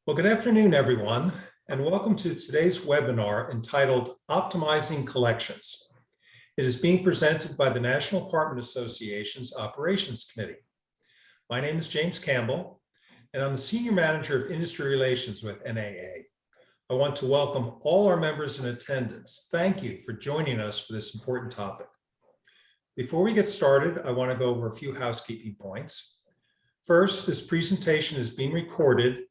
Well, good afternoon, everyone, and welcome to today's webinar entitled Optimizing Collections. It is being presented by the National Apartment Association's Operations Committee. My name is James Campbell, and I'm the Senior Manager of Industry Relations with NAA. I want to welcome all our members in attendance. Thank you for joining us for this important topic. Before we get started, I want to go over a few housekeeping points. First, this presentation is being recorded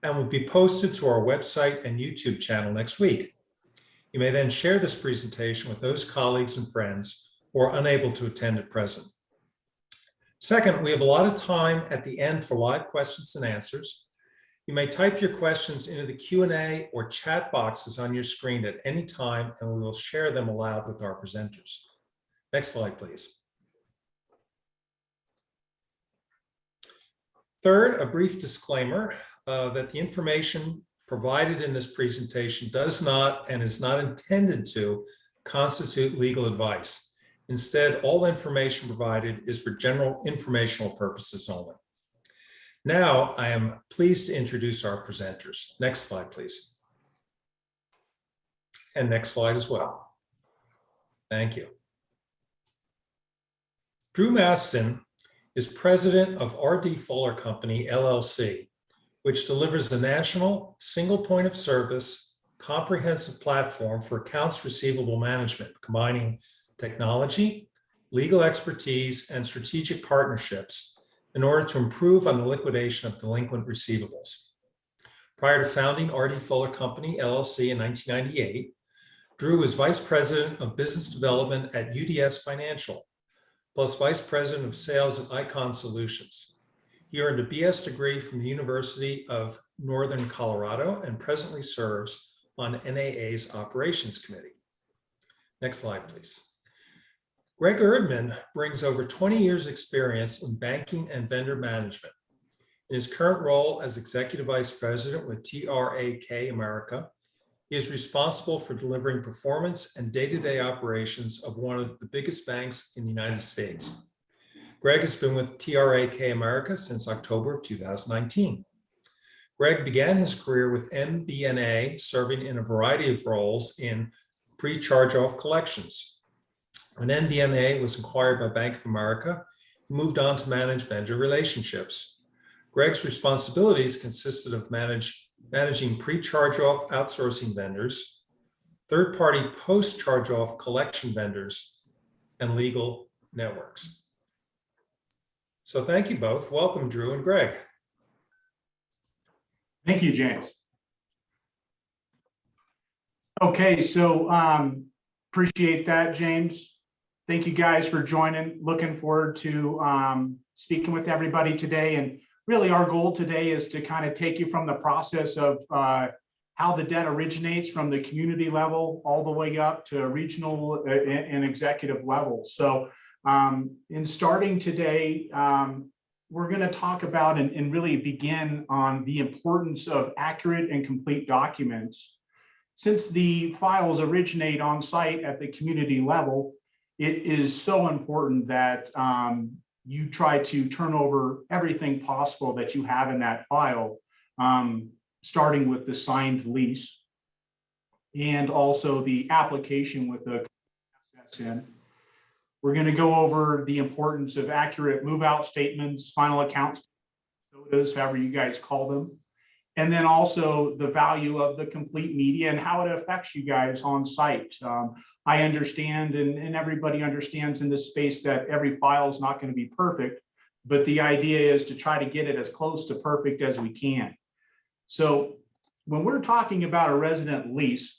and will be posted to our website and YouTube channel next week. You may then share this presentation with those colleagues and friends who are unable to attend at present. Second, we have a lot of time at the end for live questions and answers. You may type your questions into the Q&A or chat boxes on your screen at any time, and we will share them aloud with our presenters. Next slide, please. Third, a brief disclaimer that the information provided in this presentation does not and is not intended to constitute legal advice. Instead, all information provided is for general informational purposes only. Now, I am pleased to introduce our presenters. Next slide, please. And next slide as well. Thank you. Drew Maston is president of R.D. Fuller Company, LLC, which delivers a national single point of service, comprehensive platform for accounts receivable management, combining technology, legal expertise, and strategic partnerships in order to improve on the liquidation of delinquent receivables. Prior to founding R.D. Fuller Company, LLC in 1998, Drew was Vice President of Business Development at UDS Financial, plus Vice President of Sales at Icon Solutions. He earned a BS degree from the University of Northern Colorado and presently serves on NAA's Operations Committee. Next slide, please. Greg Erdman brings over 20 years experience in banking and vendor management. In his current role as Executive Vice President with TRAK America, he is responsible for delivering performance and day-to-day operations of one of the biggest banks in the United States. Greg has been with TRAK America since October of 2019. Greg began his career with MBNA, serving in a variety of roles in pre-charge-off collections. When MBNA was acquired by Bank of America, he moved on to manage vendor relationships. Greg's responsibilities consisted of managing pre-charge-off outsourcing vendors, third-party post-charge-off collection vendors, and legal networks. So thank you both. Welcome, Drew and Greg. Thank you, James. Okay, so appreciate that, James. Thank you guys for joining. Looking forward to speaking with everybody today. And really our goal today is to kind of take you from the process of how the debt originates from the community level all the way up to regional and executive level. So in starting today, we're going to talk about and really begin on the importance of accurate and complete documents. Since the files originate on site at the community level, it is so important that you try to turn over everything possible that you have in that file, starting with the signed lease and also the application with the assets in. We're going to go over the importance of accurate move-out statements, final accounts, SOTAs, however you guys call them, and then also the value of the complete media and how it affects you guys on site. I understand, and everybody understands in this space, that every file is not going to be perfect, but the idea is to try to get it as close to perfect as we can. So when we're talking about a resident lease,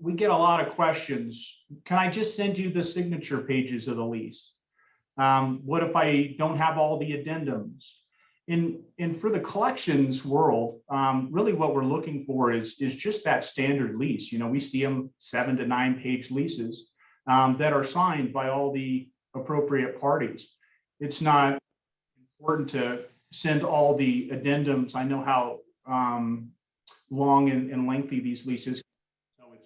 we get a lot of questions. Can I just send you the signature pages of the lease? What if I don't have all the addendums? And for the collections world, really what we're looking for is just that standard lease. You know, we see them 7 to 9 page leases that are signed by all the appropriate parties. It's not important to send all the addendums. I know how long and lengthy these leases.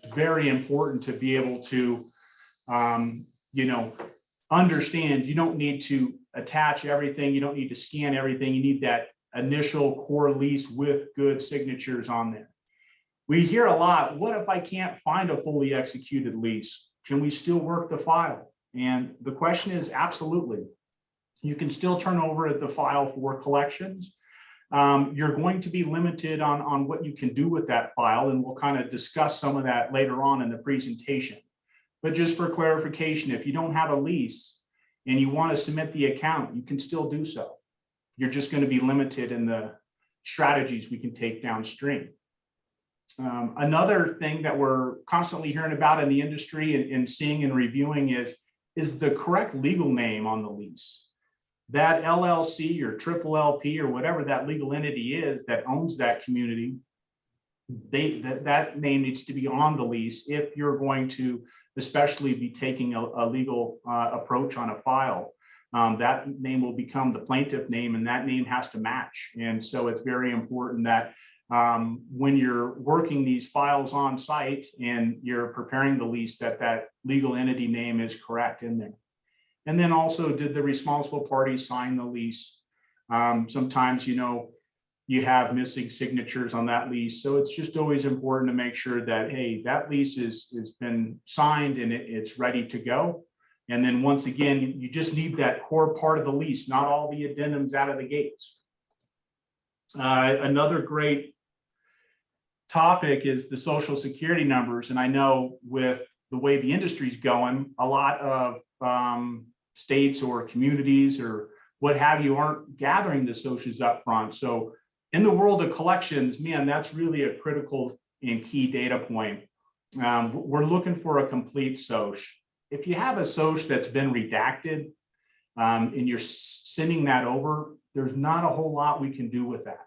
It's very important to be able to, understand you don't need to attach everything. You don't need to scan everything. You need that initial core lease with good signatures on there. We hear a lot, what if I can't find a fully executed lease? Can we still work the file? And the question is absolutely. You can still turn over the file for collections. You're going to be limited on what you can do with that file, and we'll kind of discuss some of that later on in the presentation. But just for clarification, if you don't have a lease and you want to submit the account, you can still do so. You're just going to be limited in the strategies we can take downstream. Another thing that we're constantly hearing about in the industry and seeing and reviewing is the correct legal name on the lease. That LLC or triple LP or whatever that legal entity is that owns that community, that name needs to be on the lease if you're going to especially be taking a legal approach on a file. That name will become the plaintiff name, and that name has to match. And so it's very important that when you're working these files on site and you're preparing the lease, that legal entity name is correct in there. And then also, did the responsible party sign the lease? Sometimes, you have missing signatures on that lease. So it's just always important to make sure that, hey, that lease has been signed and it's ready to go. And then once again, you just need that core part of the lease, not all the addendums out of the gates. Another great topic is the social security numbers. And I know with the way the industry's going, a lot of states or communities or what have you aren't gathering the socials up front. So in the world of collections, man, that's really a critical and key data point. We're looking for a complete SOC. If you have a SOC that's been redacted and you're sending that over, there's not a whole lot we can do with that.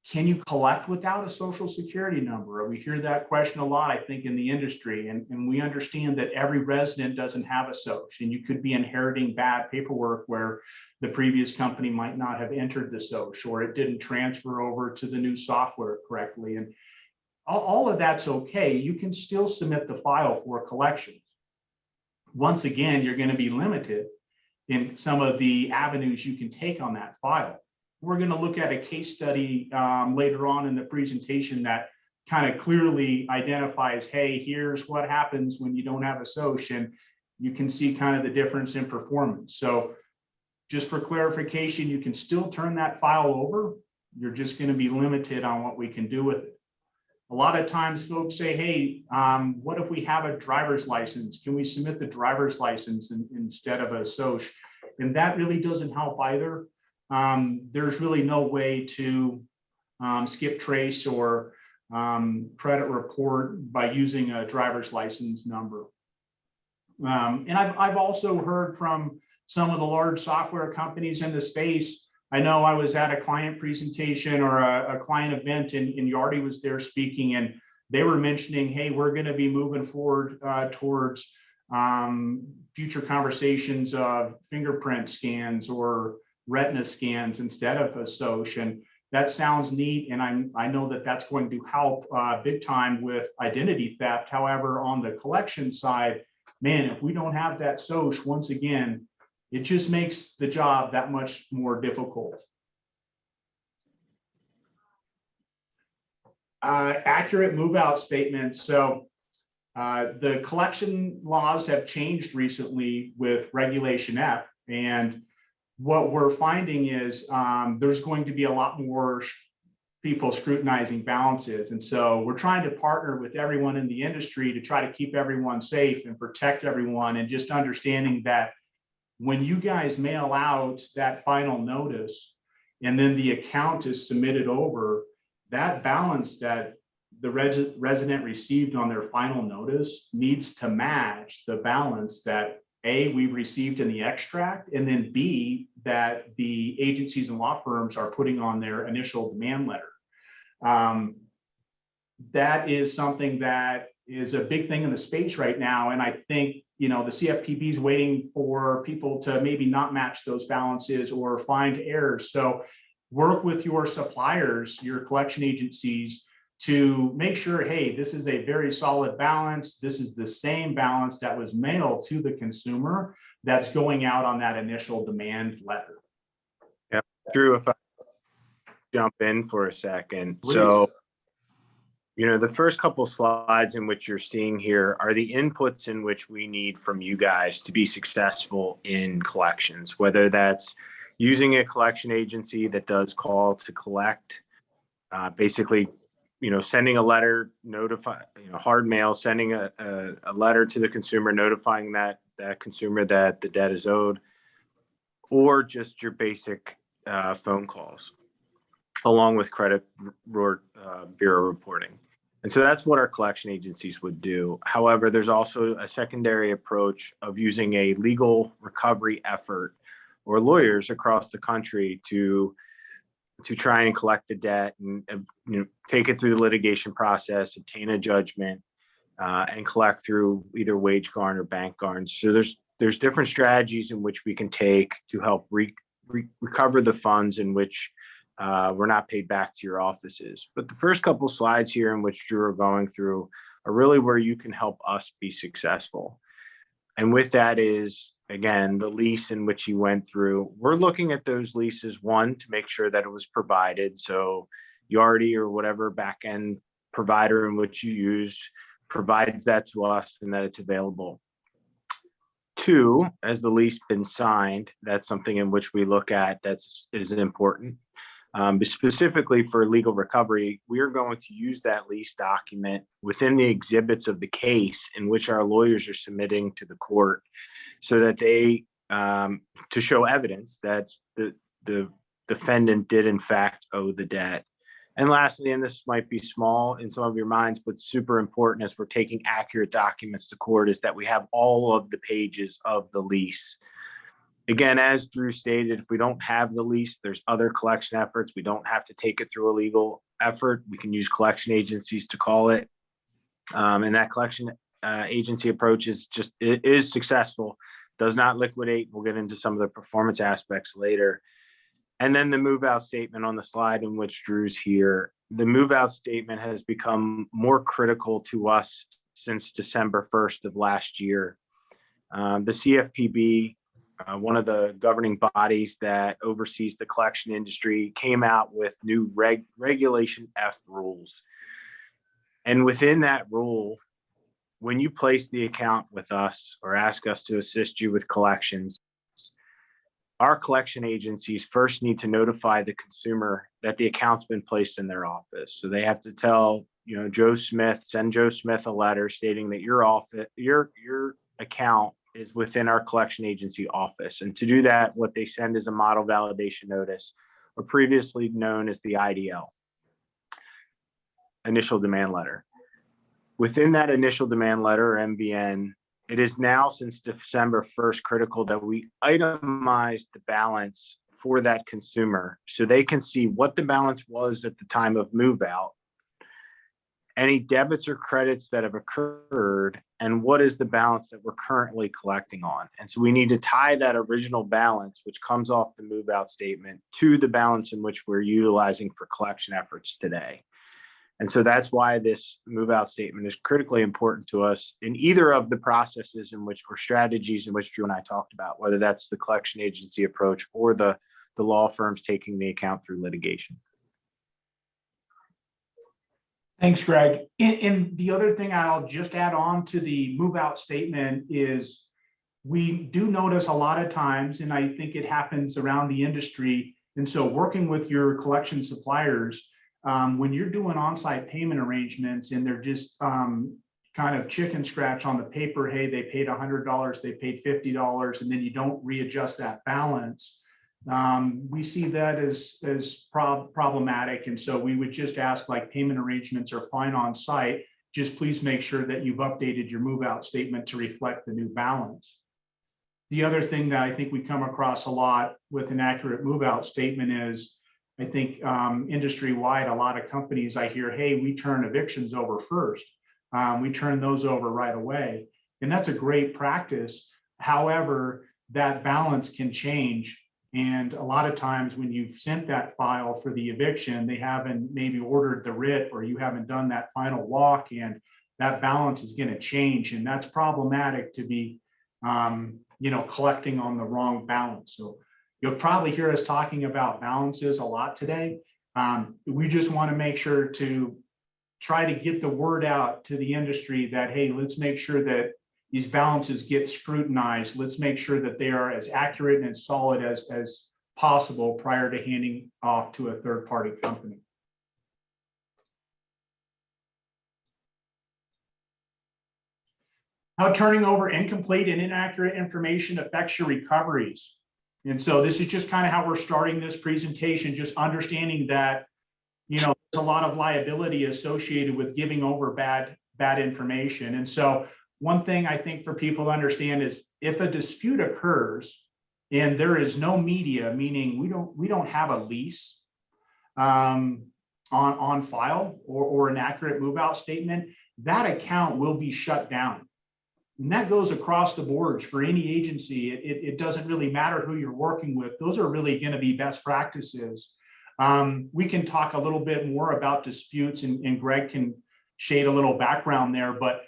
Can you collect without a social security number? We hear that question a lot, I think, in the industry, and we understand that every resident doesn't have a SOC, and you could be inheriting bad paperwork where the previous company might not have entered the SOC, or it didn't transfer over to the new software correctly. And all of that's okay. You can still submit the file for collections. Once again, you're going to be limited in some of the avenues you can take on that file. We're going to look at a case study later on in the presentation that kind of clearly identifies, hey, here's what happens when you don't have a SOC, and you can see kind of the difference in performance. So just for clarification, you can still turn that file over. You're just going to be limited on what we can do with it. A lot of times folks say, hey, what if we have a driver's license? Can we submit the driver's license instead of a SOC? And that really doesn't help either. There's really no way to skip trace or credit report by using a driver's license number. And I've also heard from some of the large software companies in the space. I know I was at a client presentation or a client event and Yardi was there speaking, and they were mentioning, hey, we're going to be moving forward towards future conversations of fingerprint scans or retina scans instead of a SOC. And that sounds neat. And I know that that's going to help big time with identity theft. However, on the collection side, man, if we don't have that SOC, once again, it just makes the job that much more difficult. Accurate move-out statements. So the collection laws have changed recently with Regulation F, and what we're finding is there's going to be a lot more people scrutinizing balances. And so we're trying to partner with everyone in the industry to try to keep everyone safe and protect everyone, and just understanding that when you guys mail out that final notice and then the account is submitted over, that balance that the resident received on their final notice needs to match the balance that A, we received in the extract, and then B, that the agencies and law firms are putting on their initial demand letter. That is something that is a big thing in the space right now. And I think, the CFPB is waiting for people to maybe not match those balances or find errors. So work with your suppliers, your collection agencies, to make sure, hey, this is a very solid balance. This is the same balance that was mailed to the consumer that's going out on that initial demand letter. Yep. Drew, if I jump in for a second. Please. So, the first couple slides in which you're seeing here are the inputs in which we need from you guys to be successful in collections, whether that's using a collection agency that does call to collect, basically, sending a letter, hard mail, sending a letter to the consumer, notifying that consumer that the debt is owed, or just your basic phone calls, along with credit bureau reporting. And so that's what our collection agencies would do. However, there's also a secondary approach of using a legal recovery effort or lawyers across the country to try and collect the debt and take it through the litigation process, obtain a judgment, and collect through either wage garn or bank garns. So there's different strategies in which we can take to help recover the funds in which we're not paid back to your offices. But the first couple slides here in which Drew are going through are really where you can help us be successful. And with that is, again, the lease in which he went through. We're looking at those leases, one, to make sure that it was provided. So Yardi or whatever back-end provider in which you use provides that to us and that it's available. Two, has the lease been signed? That's something in which we look at is important. But specifically for legal recovery, we are going to use that lease document within the exhibits of the case in which our lawyers are submitting to the court, so that they to show evidence that the defendant did in fact owe the debt. And lastly, and this might be small in some of your minds, but super important as we're taking accurate documents to court, is that we have all of the pages of the lease. Again, as Drew stated, if we don't have the lease, there's other collection efforts. We don't have to take it through a legal effort. We can use collection agencies to call it. And that collection agency approach is successful, does not liquidate. We'll get into some of the performance aspects later. And then the move out statement on the slide in which Drew's here. The move out statement has become more critical to us since December 1st of last year. The CFPB, one of the governing bodies that oversees the collection industry, came out with new Regulation F rules. And within that rule, when you place the account with us or ask us to assist you with collections, our collection agencies first need to notify the consumer that the account's been placed in their office. So they have to tell, send Joe Smith a letter stating that your account is within our collection agency office. And to do that, what they send is a model validation notice, or previously known as the IDL, initial demand letter. Within that initial demand letter, or MVN, it is now, since December 1st, critical that we itemize the balance for that consumer so they can see what the balance was at the time of move out, any debits or credits that have occurred, and what is the balance that we're currently collecting on. And so we need to tie that original balance, which comes off the move out statement, to the balance in which we're utilizing for collection efforts today. And so that's why this move out statement is critically important to us in either of the processes in which, or strategies in which Drew and I talked about, whether that's the collection agency approach or the law firms taking the account through litigation. Thanks, Greg. And the other thing I'll just add on to the move out statement is we do notice a lot of times, and I think it happens around the industry. And so working with your collection suppliers, when you're doing on-site payment arrangements and they're just kind of chicken scratch on the paper, hey, they paid $100, they paid $50, and then you don't readjust that balance. We see that as problematic. And so we would just ask, like, payment arrangements are fine on site. Just please make sure that you've updated your move out statement to reflect the new balance. The other thing that I think we come across a lot with an accurate move out statement is, I think industry-wide, a lot of companies I hear, hey, we turn evictions over first. We turn those over right away. And that's a great practice. However, that balance can change. And a lot of times when you've sent that file for the eviction, they haven't maybe ordered the writ, or you haven't done that final walk, and that balance is going to change. And that's problematic to be, collecting on the wrong balance. So You'll probably hear us talking about balances a lot today. We just want to make sure to try to get the word out to the industry that, hey, let's make sure that these balances get scrutinized. Let's make sure that they are as accurate and solid as possible prior to handing off to a third-party company. How turning over incomplete and inaccurate information affects your recoveries. And so this is just kind of how we're starting this presentation, just understanding that, you know, there's a lot of liability associated with giving over bad information. And so one thing I think for people to understand is if a dispute occurs and there is no media, meaning we don't have a lease on file or an accurate move out statement, that account will be shut down. And that goes across the boards for any agency. It doesn't really matter who you're working with. Those are really going to be best practices. We can talk a little bit more about disputes, and Greg can shade a little background there, but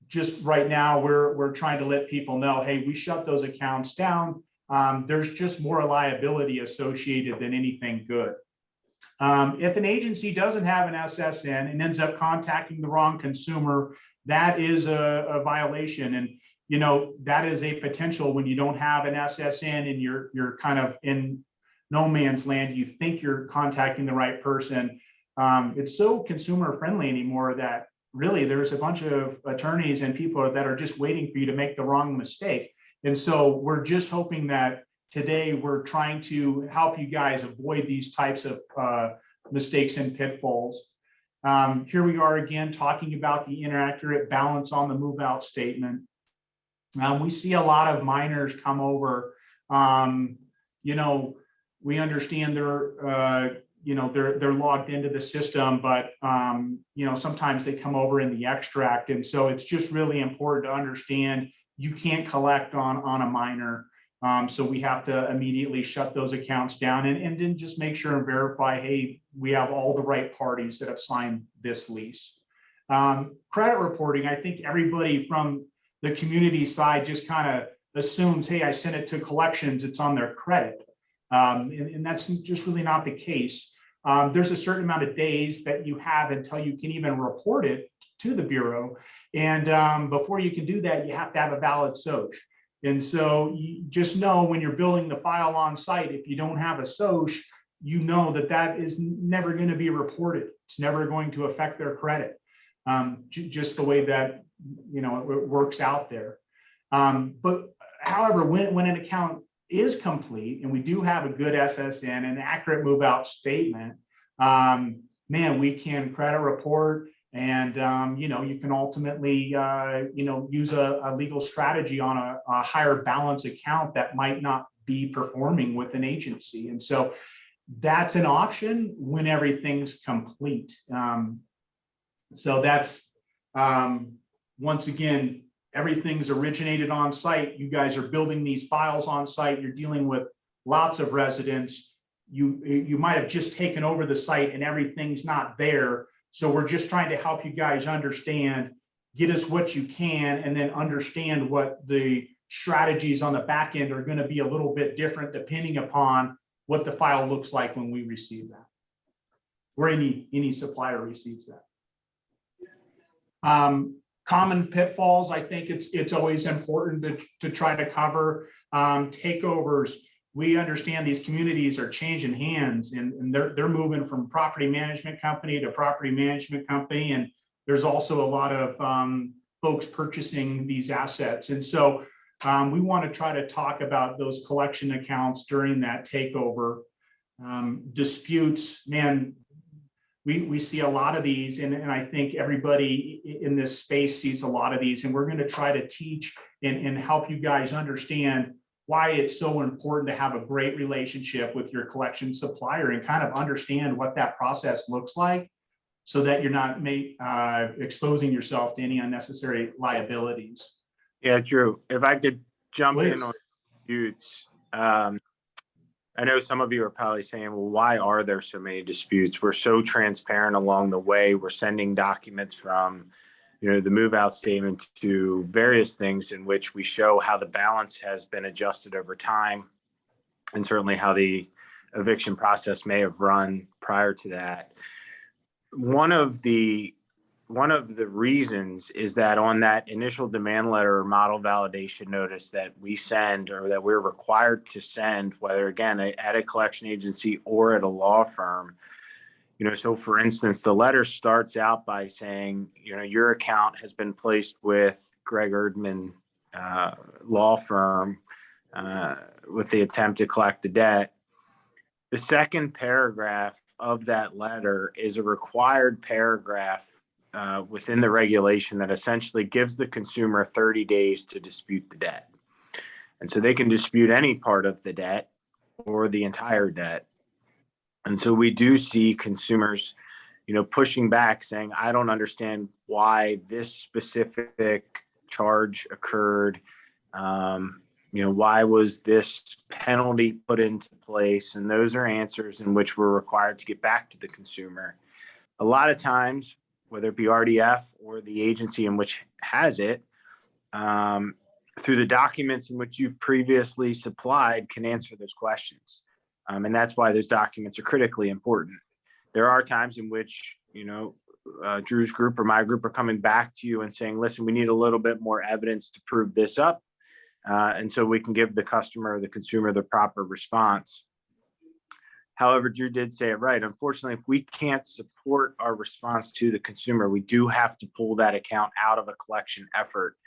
just right now we're trying to let people know, hey, we shut those accounts down. There's just more liability associated than anything good. If an agency doesn't have an SSN and ends up contacting the wrong consumer, that is a violation. And, you know, that is a potential when you don't have an SSN and you're kind of in no man's land. You think you're contacting the right person. It's so consumer friendly anymore that really there's a bunch of attorneys and people that are just waiting for you to make the wrong mistake. And so we're just hoping that today we're trying to help you guys avoid these types of mistakes and pitfalls. Here we are again talking about the inaccurate balance on the move out statement. We see a lot of minors come over. You know, we understand they're logged into the system, but you know, sometimes they come over in the extract, and so it's just really important to understand you can't collect on a minor. So we have to immediately shut those accounts down and then just make sure and verify, hey, we have all the right parties that have signed this lease. Credit reporting, I think everybody from the community side just kind of assumes, hey, I sent it to collections, it's on their credit. And that's just really not the case. There's a certain amount of days that you have until you can even report it to the Bureau. And before you can do that, you have to have a valid SOCH. And so you just know when you're building the file on site, if you don't have a SOCH, you know that is never going to be reported. It's never going to affect their credit. Just the way that, you know, it works out there. But however, when an account is complete and we do have a good SSN, an accurate move out statement, man, we can credit report. And, you know, you can ultimately, you know, use a legal strategy on a higher balance account that might not be performing with an agency. And so that's an option when everything's complete. So that's, once again, everything's originated on site. You guys are building these files on site. You're dealing with lots of residents. You might have just taken over the site and everything's not there. So we're just trying to help you guys understand, get us what you can, and then understand what the strategies on the back end are going to be a little bit different depending upon what the file looks like when we receive that, or any supplier receives that. Common pitfalls, I think it's always important to try to cover. Takeovers. We understand these communities are changing hands and they're moving from property management company to property management company. And there's also a lot of folks purchasing these assets. And so we want to try to talk about those collection accounts during that takeover. Disputes, man, we see a lot of these, and I think everybody in this space sees a lot of these, and we're going to try to teach and help you guys understand why it's so important to have a great relationship with your collection supplier and kind of understand what that process looks like so that you're not exposing yourself to any unnecessary liabilities. Yeah, Drew, if I could jump Please. in on disputes. I know some of you are probably saying, well, why are there so many disputes? We're so transparent along the way. We're sending documents from, you know, the move out statement to various things in which we show how the balance has been adjusted over time. and certainly how the eviction process may have run prior to that. One of the reasons is that on that initial demand letter or model validation notice that we send, or that we're required to send, whether again at a collection agency or at a law firm, so for instance, the letter starts out by saying, your account has been placed with Greg Erdman law firm with the attempt to collect the debt. The second paragraph of that letter is a required paragraph within the regulation that essentially gives the consumer 30 days to dispute the debt. And so they can dispute any part of the debt or the entire debt. And so we do see consumers, pushing back, saying, I don't understand why this specific charge occurred. Why was this penalty put into place? And those are answers in which we're required to get back to the consumer. A lot of times, whether it be RDF or the agency in which has it, through the documents in which you've previously supplied, can answer those questions. And that's why those documents are critically important. There are times in which, Drew's group or my group are coming back to you and saying, listen, we need a little bit more evidence to prove this up. And so we can give the customer or the consumer the proper response. However, Drew did say it right. Unfortunately, if we can't support our response to the consumer, we do have to pull that account out of a collection effort,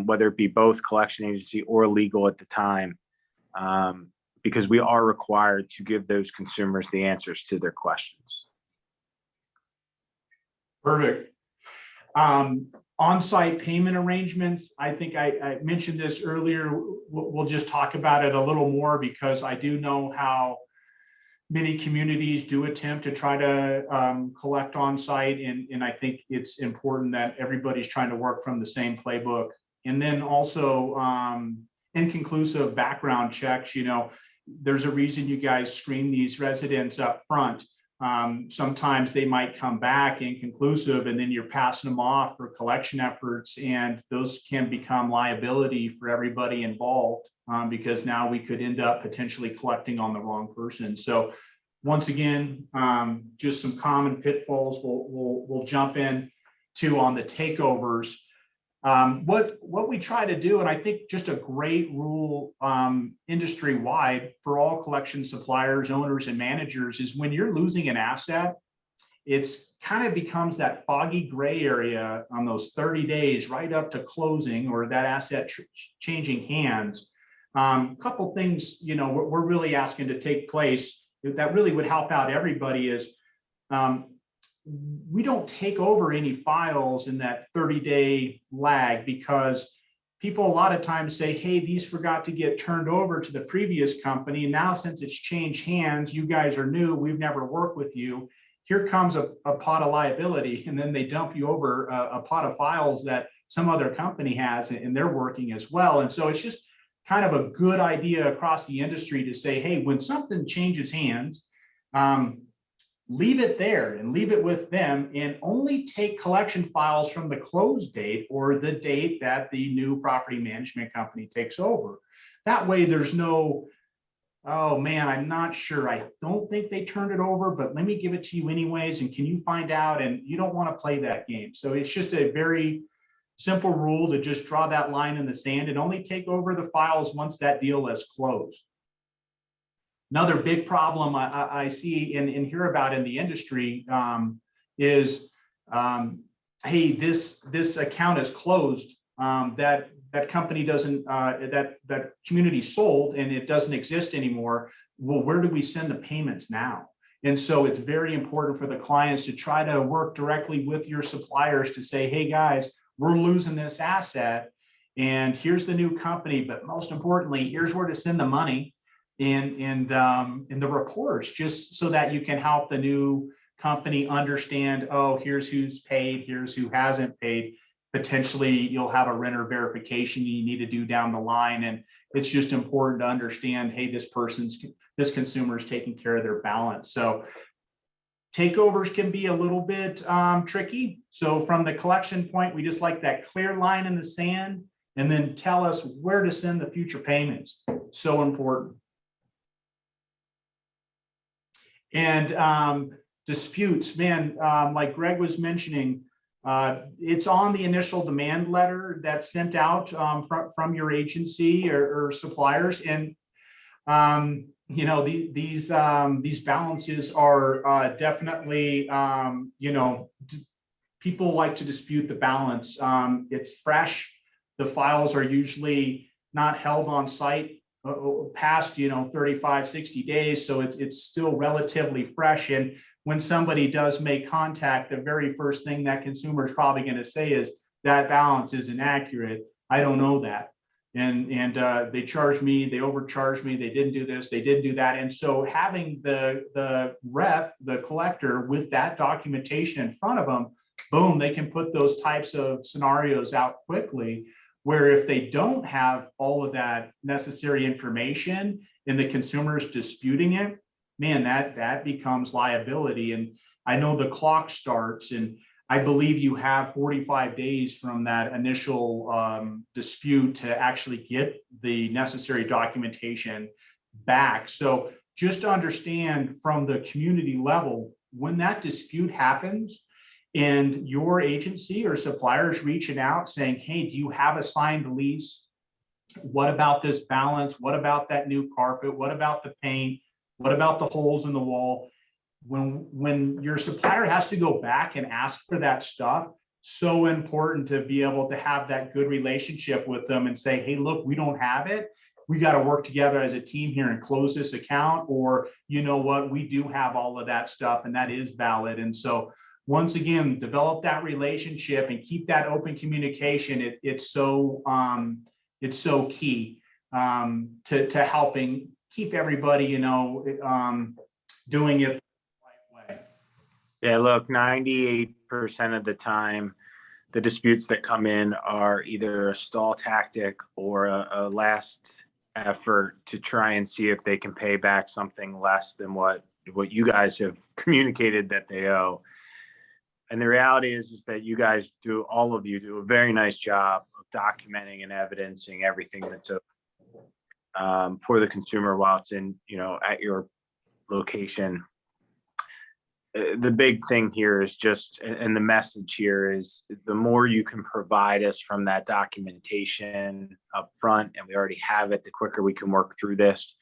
whether it be both collection agency or legal at the time, because we are required to give those consumers the answers to their questions. Perfect. On-site payment arrangements, I think I mentioned this earlier. We'll just talk about it a little more, because I do know how many communities do attempt to try to collect on-site, and I think it's important that everybody's trying to work from the same playbook. And then also inconclusive background checks. There's a reason you guys screen these residents up front. Sometimes they might come back inconclusive, and then you're passing them off for collection efforts, and those can become liability for everybody involved, because now we could end up potentially collecting on the wrong person. So once again, just some common pitfalls we'll jump in to on the takeovers. What we try to do, and I think just a great rule industry-wide for all collection suppliers, owners, and managers, is when you're losing an asset, it's kind of becomes that foggy gray area on those 30 days right up to closing, or that asset changing hands. A couple things, we're really asking to take place that really would help out everybody is we don't take over any files in that 30-day lag, because people a lot of times say, hey, these forgot to get turned over to the previous company. And now since it's changed hands, you guys are new, we've never worked with you. Here comes a pot of liability. And then they dump you over a pot of files that some other company has, and they're working as well. And so it's just kind of a good idea across the industry to say, hey, when something changes hands, leave it there and leave it with them, and only take collection files from the close date or the date that the new property management company takes over. That way there's no, oh man, I'm not sure, I don't think they turned it over, but let me give it to you anyways, and can you find out? And you don't want to play that game. So it's just a very simple rule to just draw that line in the sand and only take over the files once that deal is closed. Another big problem I see and hear about in the industry is, hey, this account is closed. That company doesn't, that community sold and it doesn't exist anymore. Well, where do we send the payments now? And so it's very important for the clients to try to work directly with your suppliers to say, hey guys, we're losing this asset, and here's the new company, but most importantly, here's where to send the money. In the reports, just so that you can help the new company understand, oh, here's who's paid, here's who hasn't paid. Potentially you'll have a renter verification you need to do down the line. And it's just important to understand, hey, this consumer is taking care of their balance. So takeovers can be a little bit tricky. So from the collection point, we just like that clear line in the sand, and then tell us where to send the future payments. So important. And disputes, man, like Greg was mentioning, it's on the initial demand letter that's sent out from your agency or suppliers. And you know, these balances are definitely, you know, people like to dispute the balance. It's fresh. The files are usually not held on site past, you know, 35, 60 days. So it's still relatively fresh. And when somebody does make contact, the very first thing that consumer is probably going to say is that balance is inaccurate. I don't know that. And they charged me, they overcharged me, they didn't do this, they didn't do that. And so having the rep, the collector with that documentation in front of them, boom, they can put those types of scenarios out quickly, where if they don't have all of that necessary information and the consumer's disputing it, man, that becomes liability. And I know the clock starts, and I believe you have 45 days from that initial dispute to actually get the necessary documentation back. So just to understand from the community level, when that dispute happens and your agency or supplier is reaching out saying, hey, do you have a signed lease? What about this balance? What about that new carpet? What about the paint? What about the holes in the wall? When your supplier has to go back and ask for that stuff, so important to be able to have that good relationship with them and say, hey, look, we don't have it. We got to work together as a team here and close this account. Or, you know what, we do have all of that stuff and that is valid. And so once again, develop that relationship and keep that open communication. It's so key to helping keep everybody, you know, doing it. Yeah, look, 98% of the time, the disputes that come in are either a stall tactic or a last effort to try and see if they can pay back something less than what you guys have communicated that they owe. And the reality is that you guys all of you do a very nice job of documenting and evidencing everything that's for the consumer while it's in, you know, at your location. The big thing here is just, and the message here is, the more you can provide us from that documentation up front, and we already have it, the quicker we can work through this.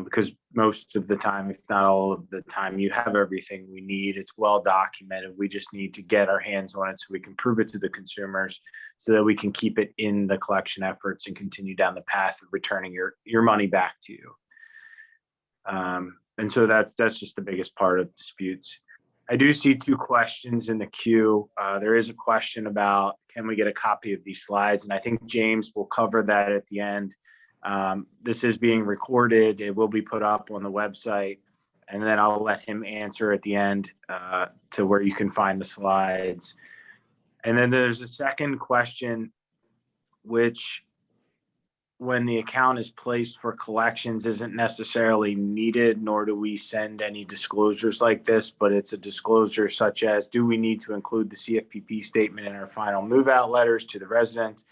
Because most of the time, if not all of the time, you have everything we need. It's well documented. We just need to get our hands on it so we can prove it to the consumers, so that we can keep it in the collection efforts and continue down the path of returning your money back to you. And so that's just the biggest part of disputes. I do see 2 questions in the queue. There is a question about, can we get a copy of these slides? And I think James will cover that at the end. This is being recorded. It will be put up on the website, and then I'll let him answer at the end to where you can find the slides. And then there's a second question, which, when the account is placed for collections, isn't necessarily needed, nor do we send any disclosures like this, but it's a disclosure such as, do we need to include the CFPP statement in our final move-out letters to the resident?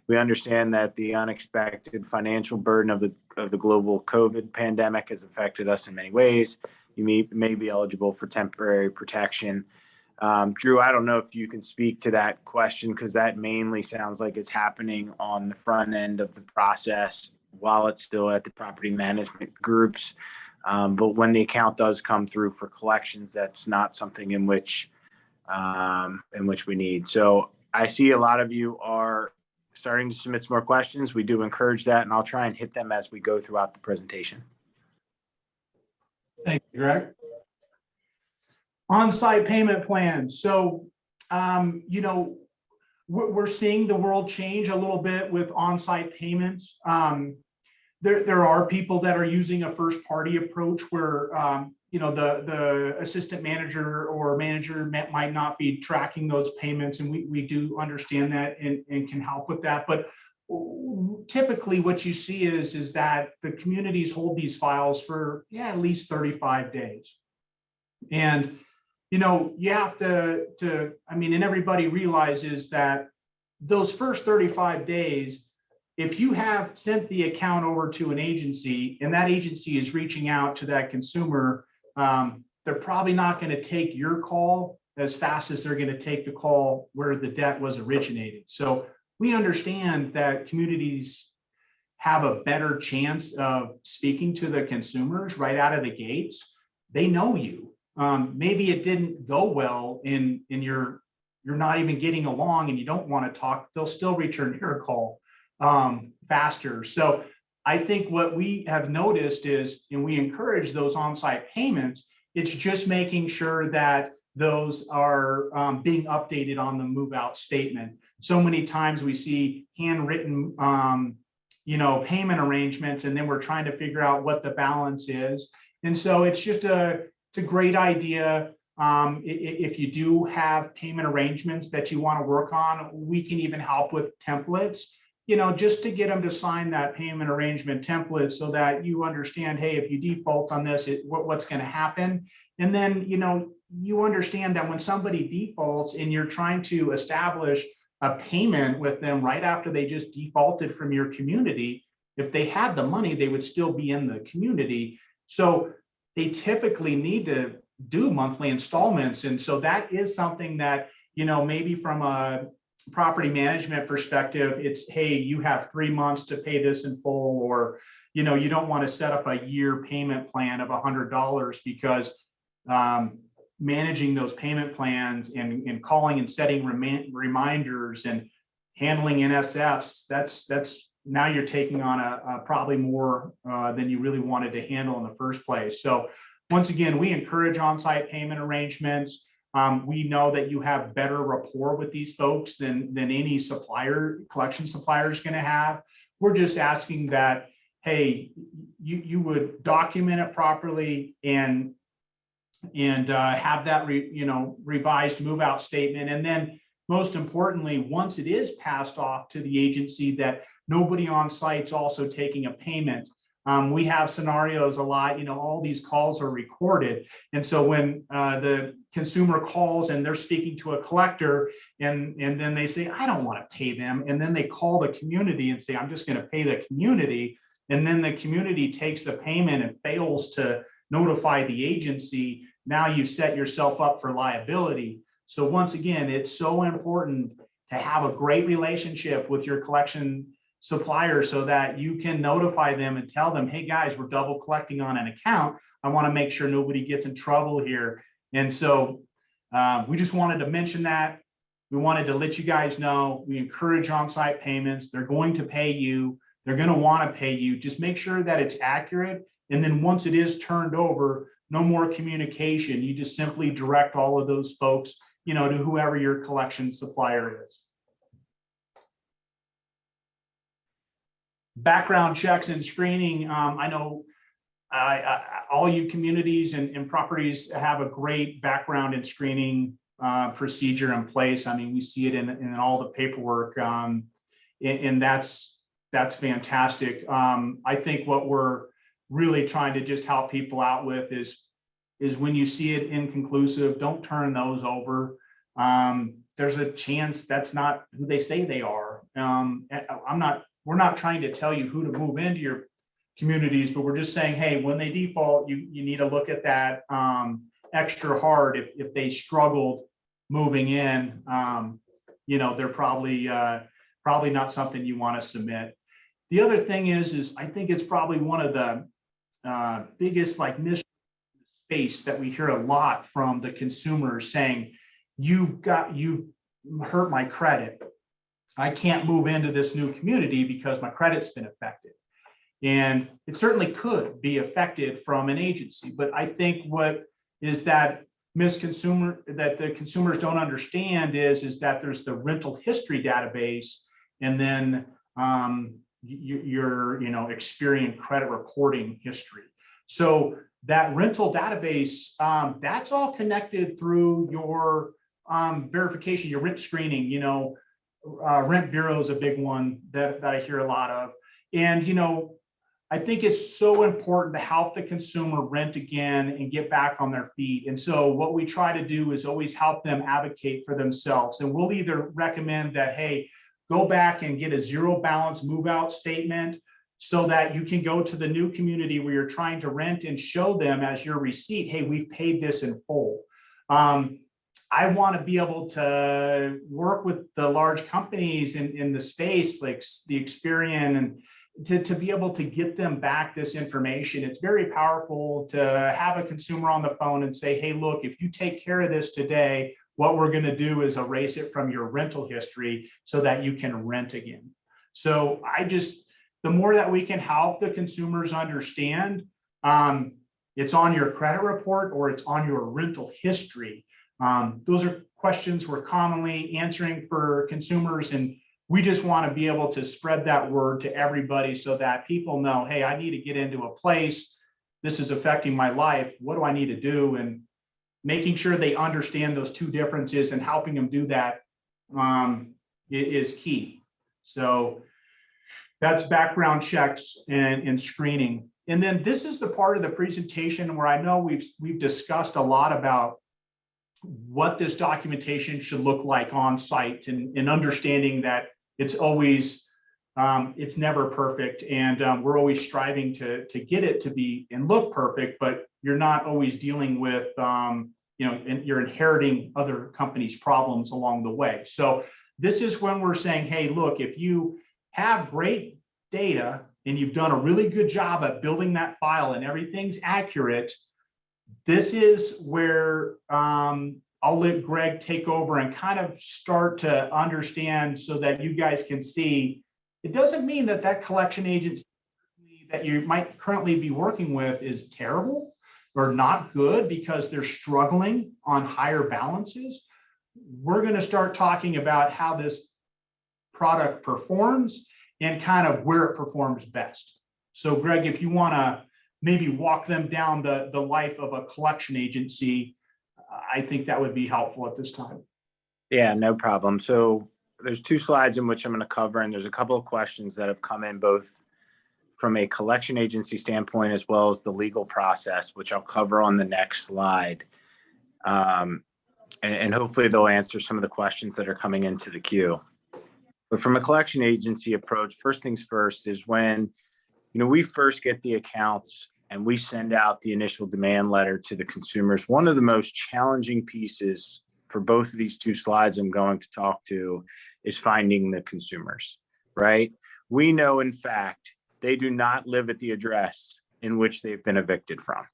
We understand that the unexpected financial burden of the global COVID pandemic has affected us in many ways. You may be eligible for temporary protection. Drew, I don't know if you can speak to that question, because that mainly sounds like it's happening on the front end of the process while it's still at the property management groups. But when the account does come through for collections, that's not something in which we need. So I see a lot of you are starting to submit some more questions. We do encourage that, and I'll try and hit them as we go throughout the presentation. Thank you, Greg. On-site payment plans. So, you know, we're seeing the world change a little bit with on-site payments. There are people that are using a first-party approach where, you know, the assistant manager or manager might not be tracking those payments, and we do understand that and can help with that. But typically what you see is that the communities hold these files for at least 35 days. And you know, you have to, I mean, and everybody realizes that those first 35 days, if you have sent the account over to an agency and that agency is reaching out to that consumer they're probably not going to take your call as fast as they're going to take the call where the debt was originated. So we understand that communities have a better chance of speaking to the consumers right out of the gates. They know you. Maybe it didn't go well in you're not even getting along and you don't want to talk. They'll still return your call faster. So I think what we have noticed is, and we encourage those on-site payments, it's just making sure that those are being updated on the move out statement. So many times we see handwritten payment arrangements, and then we're trying to figure out what the balance is. And so it's just it's a great idea. If you do have payment arrangements that you want to work on, we can even help with templates, just to get them to sign that payment arrangement template so that you understand, hey, if you default on this, what's going to happen. And then, you understand that when somebody defaults and you're trying to establish a payment with them right after they just defaulted from your community, if they had the money, they would still be in the community. So they typically need to do monthly installments. And so that is something that, maybe from a property management perspective, it's, hey, you have 3 months to pay this in full, or, you don't want to set up a year payment plan of $100 because managing those payment plans and calling and setting reminders and handling NSFs, that's now you're taking on a probably more than you really wanted to handle in the first place. So once again, we encourage on-site payment arrangements. We know that you have better rapport with these folks than any collection supplier is going to have. We're just asking that, hey, you would document it properly and have that revised move out statement. And then most importantly, once it is passed off to the agency, that nobody on site's also taking a payment. We have scenarios a lot, all these calls are recorded. And so when the consumer calls and they're speaking to a collector and then they say, I don't want to pay them. And then they call the community and say, I'm just going to pay the community. And then the community takes the payment and fails to notify the agency. Now you've set yourself up for liability. So once again, it's so important to have a great relationship with your collection supplier so that you can notify them and tell them, hey guys, we're double collecting on an account. I want to make sure nobody gets in trouble here. And so we just wanted to mention that. We wanted to let you guys know we encourage on-site payments. They're going to pay you. They're going to want to pay you. Just make sure that it's accurate. And then once it is turned over, no more communication. You just simply direct all of those folks, to whoever your collection supplier is. Background checks and screening. I know all you communities and properties have a great background and screening procedure in place. I mean, we see it in all the paperwork, and that's fantastic. I think what we're really trying to just help people out with is when you see it inconclusive, don't turn those over. There's a chance that's not who they say they are. We're not trying to tell you who to move into your communities, but we're just saying, hey, when they default, you need to look at that extra hard. If they struggled moving in, they're probably not something you want to submit. The other thing is I think it's probably one of the biggest mysteries in space that we hear a lot from the consumers saying, you've hurt my credit. I can't move into this new community because my credit's been affected. And it certainly could be affected from an agency. But I think what is that that the consumers don't understand is that there's the rental history database, and then your Experian credit reporting history. So that rental database, that's all connected through your verification, your rent screening. Rent bureau is a big one that I hear a lot of. And, I think it's so important to help the consumer rent again and get back on their feet. And so what we try to do is always help them advocate for themselves. And we'll either recommend that, hey, go back and get a zero balance move out statement so that you can go to the new community where you're trying to rent and show them as your receipt, hey, we've paid this in full. I want to be able to work with the large companies in the space, like the Experian, and to be able to get them back this information. It's very powerful to have a consumer on the phone and say, hey, look, if you take care of this today, what we're going to do is erase it from your rental history so that you can rent again. So the more that we can help the consumers understand, it's on your credit report or it's on your rental history. Those are questions we're commonly answering for consumers, and we just want to be able to spread that word to everybody so that people know, hey, I need to get into a place. This is affecting my life. What do I need to do? And making sure they understand those two differences and helping them do that is key. So that's background checks and screening. And then this is the part of the presentation where I know we've discussed a lot about what this documentation should look like on site, and understanding that it's always, it's never perfect. And we're always striving to get it to be and look perfect, but you're not always dealing with, and you're inheriting other companies' problems along the way. So this is when we're saying, hey, look, if you have great data and you've done a really good job at building that file and everything's accurate, this is where I'll let Greg take over and kind of start to understand so that you guys can see. It doesn't mean that collection agency that you might currently be working with is terrible or not good because they're struggling on higher balances. We're going to start talking about how this product performs and kind of where it performs best. So Greg, if you want to maybe walk them down the life of a collection agency, I think that would be helpful at this time. Yeah, no problem. So there's 2 slides in which I'm going to cover, and there's a couple of questions that have come in both from a collection agency standpoint as well as the legal process, which I'll cover on the next slide. And hopefully they'll answer some of the questions that are coming into the queue. But from a collection agency approach, first things first is when we first get the accounts and we send out the initial demand letter to the consumers. One of the most challenging pieces for both of these 2 slides I'm going to talk to is finding the consumers, right? We know, in fact, they do not live at the address in which they've been evicted from,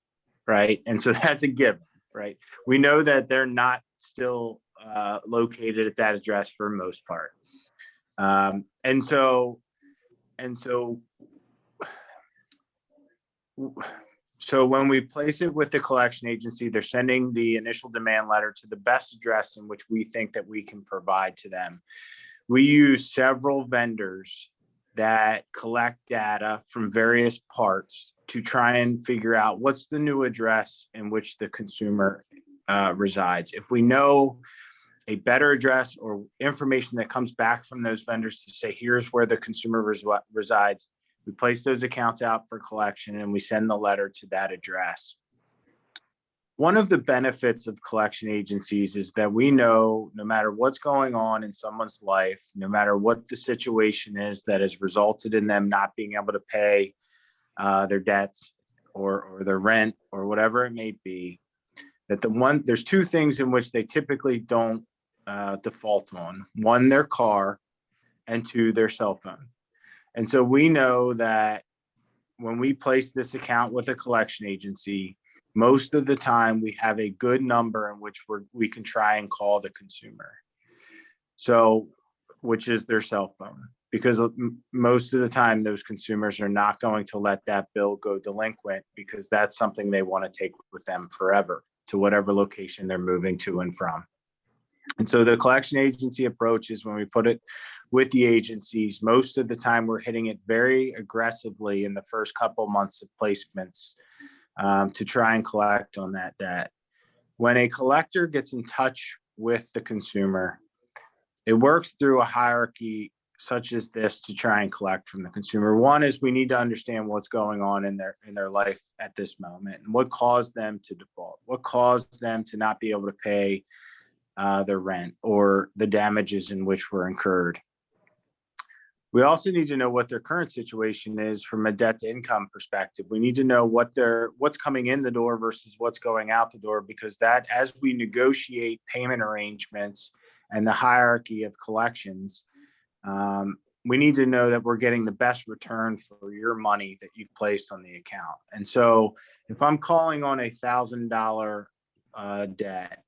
right? And so that's a given, right? We know that they're not still located at that address for the most part. And so when we place it with the collection agency, they're sending the initial demand letter to the best address in which we think that we can provide to them. We use several vendors that collect data from various parts to try and figure out what's the new address in which the consumer resides. If we know a better address or information that comes back from those vendors to say, here's where the consumer resides, we place those accounts out for collection and we send the letter to that address. One of the benefits of collection agencies is that we know no matter what's going on in someone's life, no matter what the situation is that has resulted in them not being able to pay their debts or their rent or whatever it may be, that there's 2 things in which they typically don't default on. 1, their car, and 2, their cell phone. And so we know that when we place this account with a collection agency, most of the time we have a good number in which we can try and call the consumer. So, which is their cell phone, because most of the time those consumers are not going to let that bill go delinquent because that's something they want to take with them forever to whatever location they're moving to and from. And so the collection agency approach is when we put it with the agencies, most of the time we're hitting it very aggressively in the first couple months of placements to try and collect on that debt. When a collector gets in touch with the consumer, it works through a hierarchy such as this to try and collect from the consumer. One is we need to understand what's going on in their life at this moment and what caused them to default, what caused them to not be able to pay their rent or the damages in which were incurred. We also need to know what their current situation is from a debt to income perspective. We need to know what's coming in the door versus what's going out the door, because that, as we negotiate payment arrangements and the hierarchy of collections, we need to know that we're getting the best return for your money that you've placed on the account. And so if I'm calling on $1,000 debt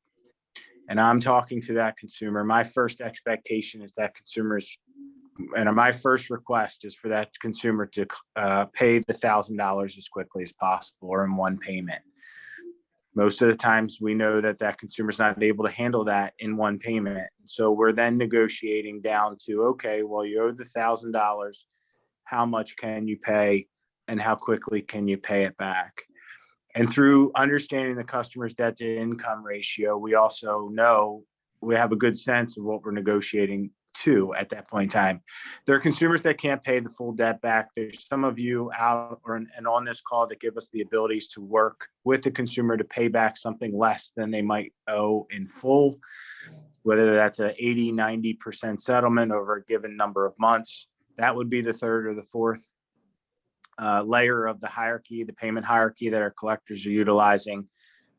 and I'm talking to that consumer, my first expectation is that my first request is for that consumer to pay the $1,000 as quickly as possible or in one payment. Most of the times we know that consumer's not able to handle that in one payment. So we're then negotiating down to, okay, well, you owe the $1,000. How much can you pay and how quickly can you pay it back? And through understanding the customer's debt to income ratio, we also know we have a good sense of what we're negotiating to at that point in time. There are consumers that can't pay the full debt back. There's some of you out and on this call that give us the abilities to work with the consumer to pay back something less than they might owe in full, whether that's an 80, 90% settlement over a given number of months. That would be the third or the fourth layer of the hierarchy, the payment hierarchy that our collectors are utilizing.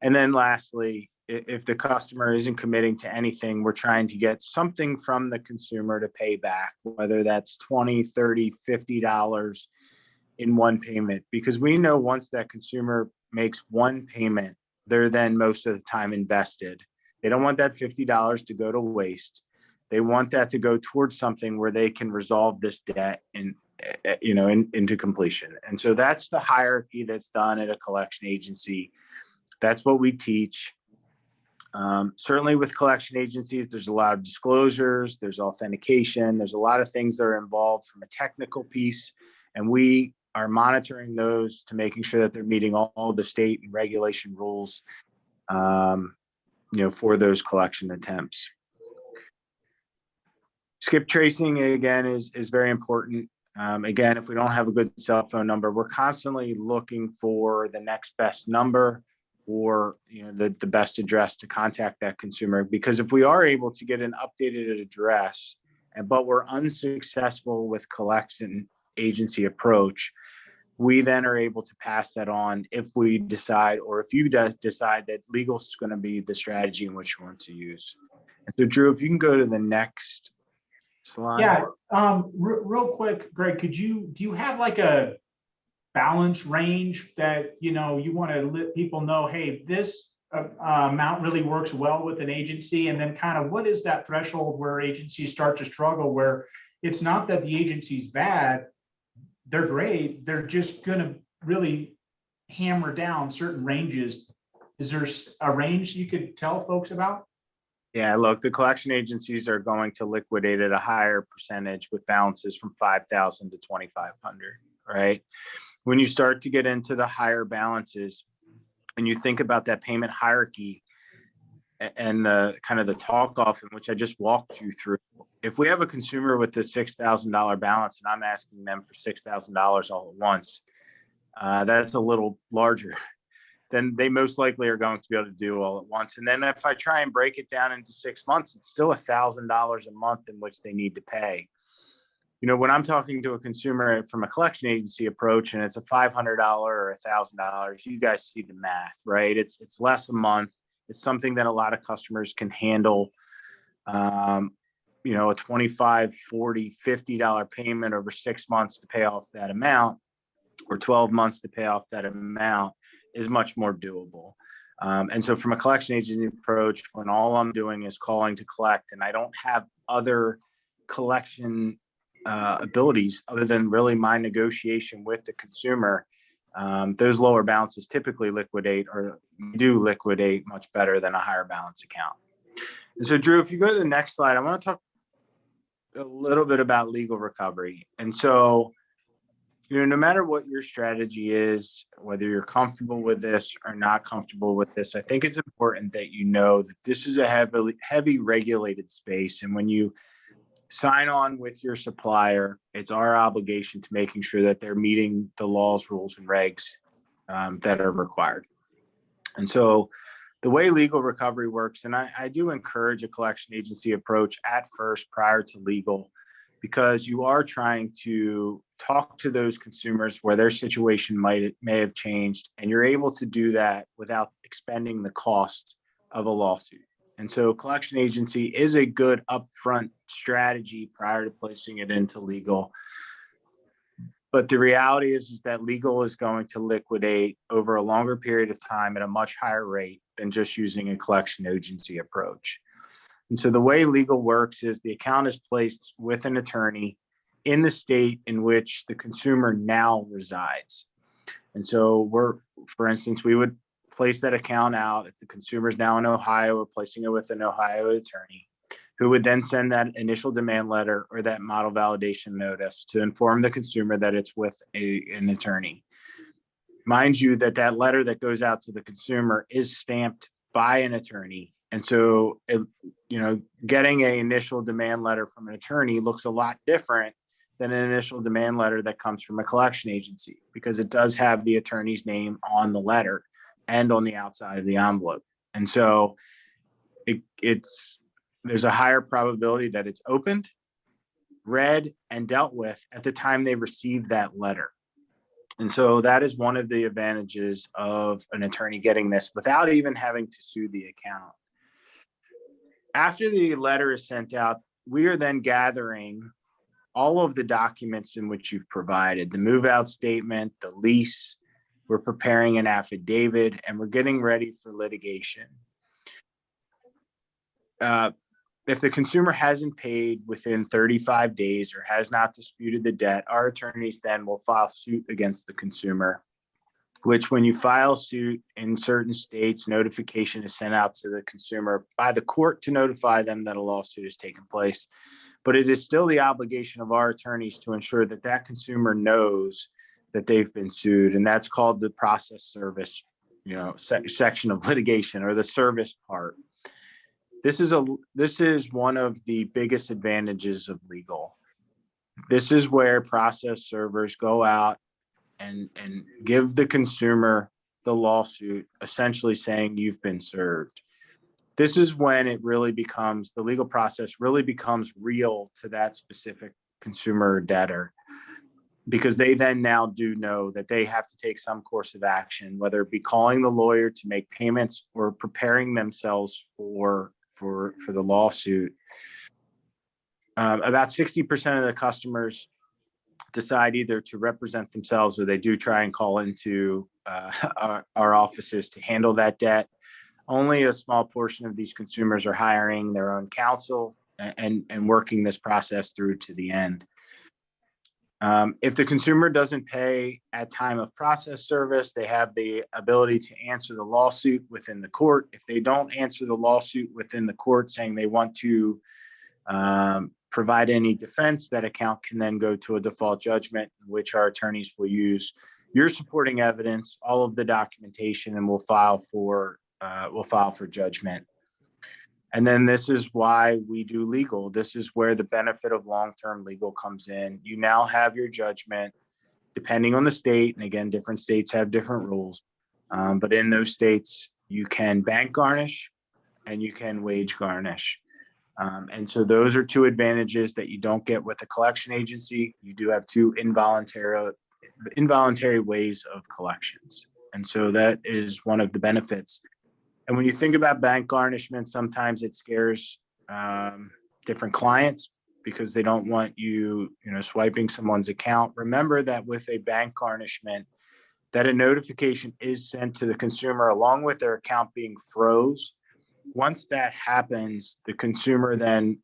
And then lastly, if the customer isn't committing to anything, we're trying to get something from the consumer to pay back, whether that's $20, $30, $50 in one payment, because we know once that consumer makes one payment, they're then most of the time invested. They don't want that $50 to go to waste. They want that to go towards something where they can resolve this debt into completion. And so that's the hierarchy that's done at a collection agency. That's what we teach. Certainly with collection agencies, there's a lot of disclosures, there's authentication, there's a lot of things that are involved from a technical piece, and we are monitoring those to making sure that they're meeting all the state and regulation rules, for those collection attempts. Skip tracing, again, is very important. Again, if we don't have a good cell phone number, we're constantly looking for the next best number or the best address to contact that consumer. Because if we are able to get an updated address, but we're unsuccessful with collection agency approach, we then are able to pass that on if we decide, or if you decide that legal is going to be the strategy in which you want to use. And so, Drew, if you can go to the next slide. Yeah, real quick, Greg, do you have like a balance range that you want to let people know, hey, this amount really works well with an agency, and then kind of what is that threshold where agencies start to struggle, where it's not that the agency's bad, they're great, they're just going to really hammer down certain ranges. Is there a range you could tell folks about? Yeah, look, the collection agencies are going to liquidate at a higher percentage with balances from 5,000 to 2,500, right? When you start to get into the higher balances and you think about that payment hierarchy and the kind of the talk off in which I just walked you through, if we have a consumer with a $6,000 balance and I'm asking them for $6,000 all at once, that's a little larger than they most likely are going to be able to do all at once. And then if I try and break it down into 6 months, it's still $1,000 a month in which they need to pay. When I'm talking to a consumer from a collection agency approach and it's a $500 or $1,000, you guys see the math, right? It's less a month. It's something that a lot of customers can handle. A $25, $40, $50 payment over 6 months to pay off that amount, or 12 months to pay off that amount, is much more doable. And so from a collection agency approach, when all I'm doing is calling to collect and I don't have other collection abilities other than really my negotiation with the consumer, those lower balances typically do liquidate much better than a higher balance account. And so, Drew, if you go to the next slide, I want to talk a little bit about legal recovery. And so, no matter what your strategy is, whether you're comfortable with this or not comfortable with this, I think it's important that you know that this is a heavy regulated space. And when you sign on with your supplier, it's our obligation to making sure that they're meeting the laws, rules, and regs that are required. And so the way legal recovery works, and I do encourage a collection agency approach at first prior to legal, because you are trying to talk to those consumers where their situation may have changed, and you're able to do that without expending the cost of a lawsuit. And so collection agency is a good upfront strategy prior to placing it into legal. But the reality is that legal is going to liquidate over a longer period of time at a much higher rate than just using a collection agency approach. And so the way legal works is the account is placed with an attorney in the state in which the consumer now resides. And so for instance, we would place that account out. If the consumer is now in Ohio, we're placing it with an Ohio attorney who would then send that initial demand letter or that model validation notice to inform the consumer that it's with an attorney. Mind you, that letter that goes out to the consumer is stamped by an attorney. And so, getting an initial demand letter from an attorney looks a lot different than an initial demand letter that comes from a collection agency, because it does have the attorney's name on the letter and on the outside of the envelope. And so there's a higher probability that it's opened, read, and dealt with at the time they received that letter. And so that is one of the advantages of an attorney getting this without even having to sue the account. After the letter is sent out, we are then gathering all of the documents in which you've provided, the move-out statement, the lease. We're preparing an affidavit, and we're getting ready for litigation. If the consumer hasn't paid within 35 days or has not disputed the debt, our attorneys then will file suit against the consumer, which when you file suit in certain states, notification is sent out to the consumer by the court to notify them that a lawsuit has taken place. But it is still the obligation of our attorneys to ensure that that consumer knows that they've been sued. And that's called the process service, section of litigation, or the service part. This is one of the biggest advantages of legal. This is where process servers go out and give the consumer the lawsuit, essentially saying you've been served. This is when it really becomes, the legal process really becomes real to that specific consumer or debtor, because they then now do know that they have to take some course of action, whether it be calling the lawyer to make payments or preparing themselves for the lawsuit. About 60% of the customers decide either to represent themselves, or they do try and call into our offices to handle that debt. Only a small portion of these consumers are hiring their own counsel and working this process through to the end. If the consumer doesn't pay at time of process service, they have the ability to answer the lawsuit within the court. If they don't answer the lawsuit within the court saying they want to provide any defense, that account can then go to a default judgment, in which our attorneys will use your supporting evidence, all of the documentation, and we'll file for judgment. And then this is why we do legal. This is where the benefit of long-term legal comes in. You now have your judgment, depending on the state. And again, different states have different rules. But in those states, you can bank garnish and you can wage garnish. And so those are two advantages that you don't get with a collection agency. You do have two involuntary ways of collections. And so that is one of the benefits. And when you think about bank garnishment, sometimes it scares different clients because they don't want you swiping someone's account. Remember that with a bank garnishment, that a notification is sent to the consumer along with their account being froze. Once that happens, the consumer then,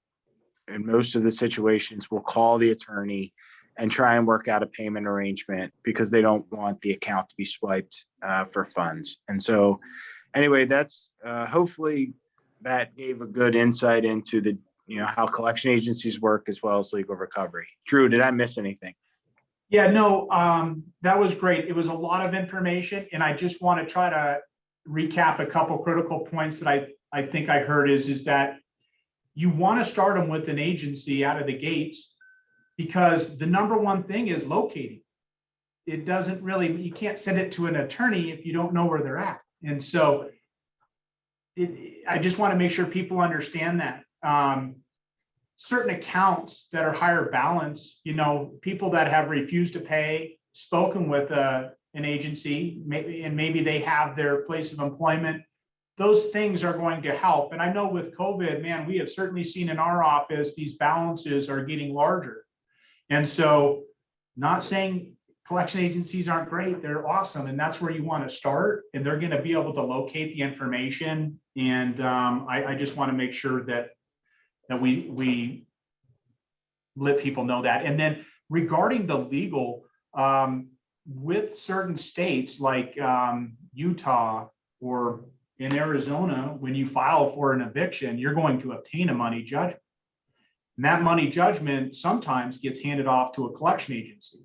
in most of the situations, will call the attorney and try and work out a payment arrangement because they don't want the account to be swiped for funds. And so anyway, that's hopefully that gave a good insight into the how collection agencies work as well as legal recovery. Drew, did I miss anything? Yeah, no, that was great. It was a lot of information, and I just want to try to recap a couple critical points that I think I heard is that you want to start them with an agency out of the gates, because the number one thing is locating. It doesn't really, you can't send it to an attorney if you don't know where they're at. And so I just want to make sure people understand that. certain accounts that are higher balance, people that have refused to pay, spoken with an agency, and maybe they have their place of employment. Those things are going to help. And I know with COVID, man, we have certainly seen in our office, these balances are getting larger. And so, not saying collection agencies aren't great, they're awesome. And that's where you want to start. And they're going to be able to locate the information. And I just want to make sure that we let people know that. And then regarding the legal, with certain states like Utah or in Arizona, when you file for an eviction, you're going to obtain a money judgment. And that money judgment sometimes gets handed off to a collection agency.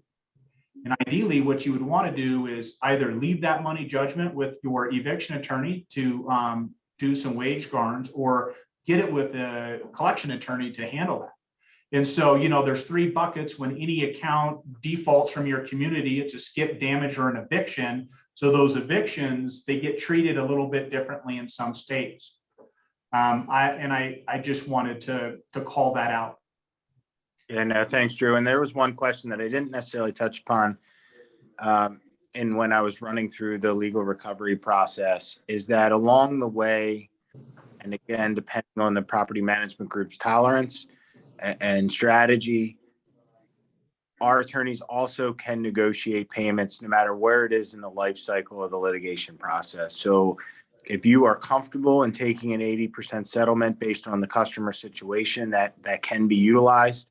And ideally, what you would want to do is either leave that money judgment with your eviction attorney to do some wage guards, or get it with a collection attorney to handle that. And so, there's 3 buckets when any account defaults from your community. It's a skip, damage, or an eviction. So those evictions, they get treated a little bit differently in some states. I just wanted to call that out. Yeah, no, thanks, Drew. And there was one question that I didn't necessarily touch upon and when I was running through the legal recovery process, is that along the way, and again, depending on the property management group's tolerance and strategy, our attorneys also can negotiate payments no matter where it is in the life cycle of the litigation process. So if you are comfortable in taking an 80% settlement based on the customer situation, that can be utilized.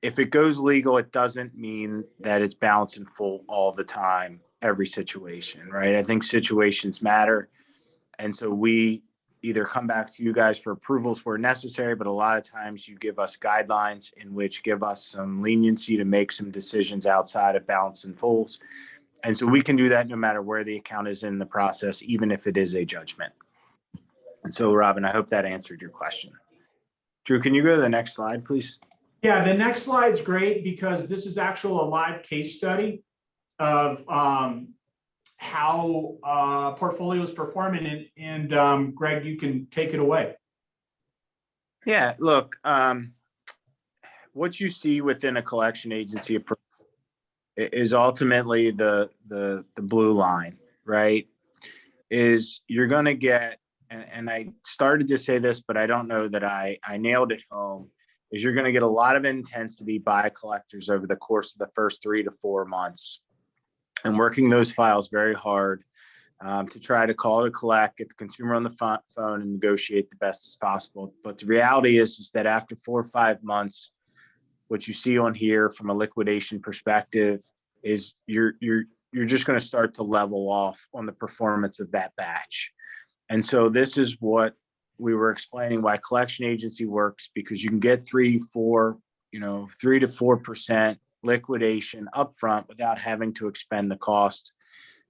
If it goes legal, it doesn't mean that it's balanced in full all the time, every situation, right? I think situations matter. And so we either come back to you guys for approvals where necessary, but a lot of times you give us guidelines in which give us some leniency to make some decisions outside of balance and fulls. And so we can do that no matter where the account is in the process, even if it is a judgment. And so, Robin, I hope that answered your question. Drew, can you go to the next slide, please? Yeah, the next slide's great because this is actually a live case study of how portfolios performing. And Greg, you can take it away. Yeah, look, what you see within a collection agency is ultimately the blue line, right? Is you're going to get, and I started to say this, but I don't know that I nailed it home, is you're going to get a lot of intensity by collectors over the course of the first 3 to 4 months, and working those files very hard to try to call to collect, get the consumer on the phone and negotiate the best as possible. But the reality is that after 4 or 5 months, what you see on here from a liquidation perspective is you're just going to start to level off on the performance of that batch. And so this is what we were explaining why collection agency works, because you can get 3 to 4% liquidation upfront without having to expend the cost.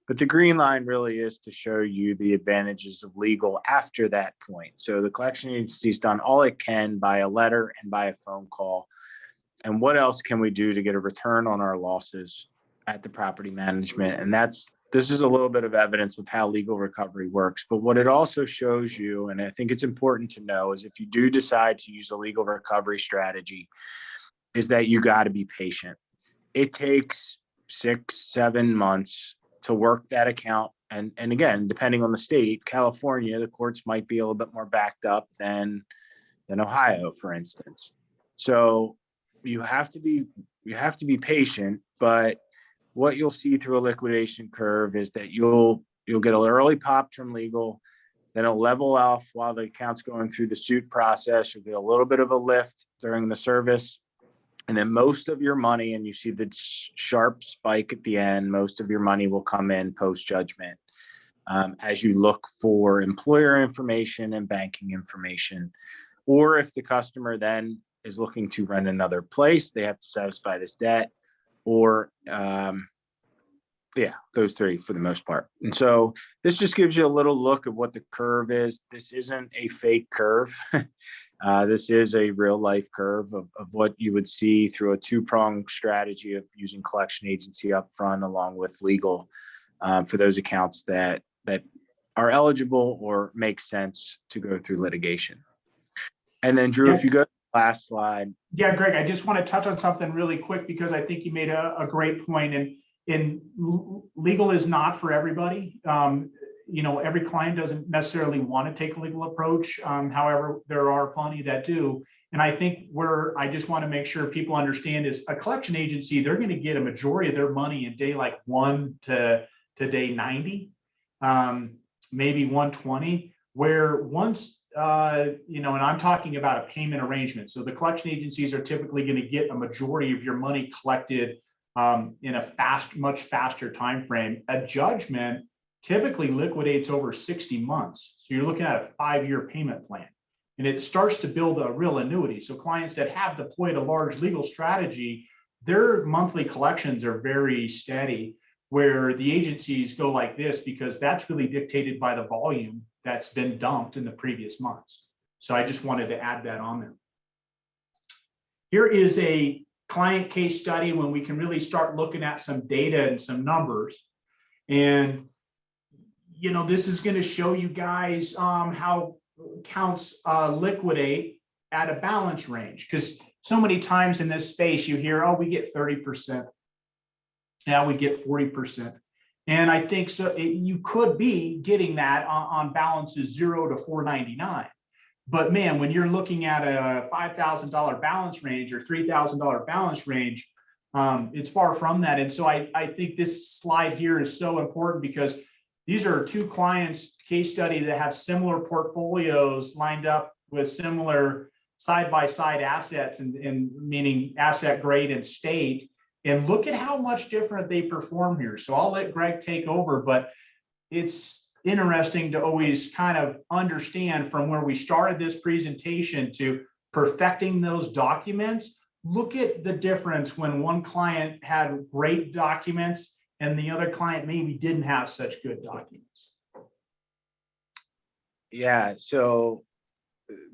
But the green line really is to show you the advantages of legal after that point. So the collection agency's done all it can by a letter and by a phone call. And what else can we do to get a return on our losses at the property management? And this is a little bit of evidence of how legal recovery works. But what it also shows you, and I think it's important to know, is if you do decide to use a legal recovery strategy, is that you got to be patient. It takes 6-7 months to work that account. And again, depending on the state, California, the courts might be a little bit more backed up than Ohio, for instance. So you have to be patient, but what you'll see through a liquidation curve is that you'll get an early pop from legal, then it'll level off while the account's going through the suit process. You'll get a little bit of a lift during the service, and then most of your money, and you see the sharp spike at the end, most of your money will come in post-judgment as you look for employer information and banking information. Or if the customer then is looking to rent another place, they have to satisfy this debt, or those 3 for the most part. And so this just gives you a little look at what the curve is. This isn't a fake curve. This is a real life curve of what you would see through a 2-pronged strategy of using collection agency upfront along with legal for those accounts that are eligible or make sense to go through litigation. And then Drew, if you go to last slide. Yeah, Greg, I just want to touch on something really quick because I think you made a great point. And legal is not for everybody. Every client doesn't necessarily want to take a legal approach. However, there are plenty that do. And I think where I just want to make sure people understand is a collection agency, they're going to get a majority of their money in day like 1 to day 90, maybe 120, where once, and I'm talking about a payment arrangement. So the collection agencies are typically going to get a majority of your money collected in a much faster time frame. A judgment typically liquidates over 60 months. So you're looking at a 5-year payment plan. And it starts to build a real annuity. So clients that have deployed a large legal strategy, their monthly collections are very steady, where the agencies go like this because that's really dictated by the volume that's been dumped in the previous months. So I just wanted to add that on there. Here is a client case study when we can really start looking at some data and some numbers. And, this is going to show you guys how accounts liquidate at a balance range. Because so many times in this space, you hear, oh, we get 30%. Now we get 40%. And I think so you could be getting that on balances 0 to 499. But man, when you're looking at a $5,000 balance range or $3,000 balance range, it's far from that. And so I think this slide here is so important because these are two clients case study that have similar portfolios lined up with similar side-by-side assets and meaning asset grade and state. And look at how much different they perform here. So I'll let Greg take over, but it's interesting to always kind of understand from where we started this presentation to perfecting those documents. Look at the difference when one client had great documents and the other client maybe didn't have such good documents. Yeah, so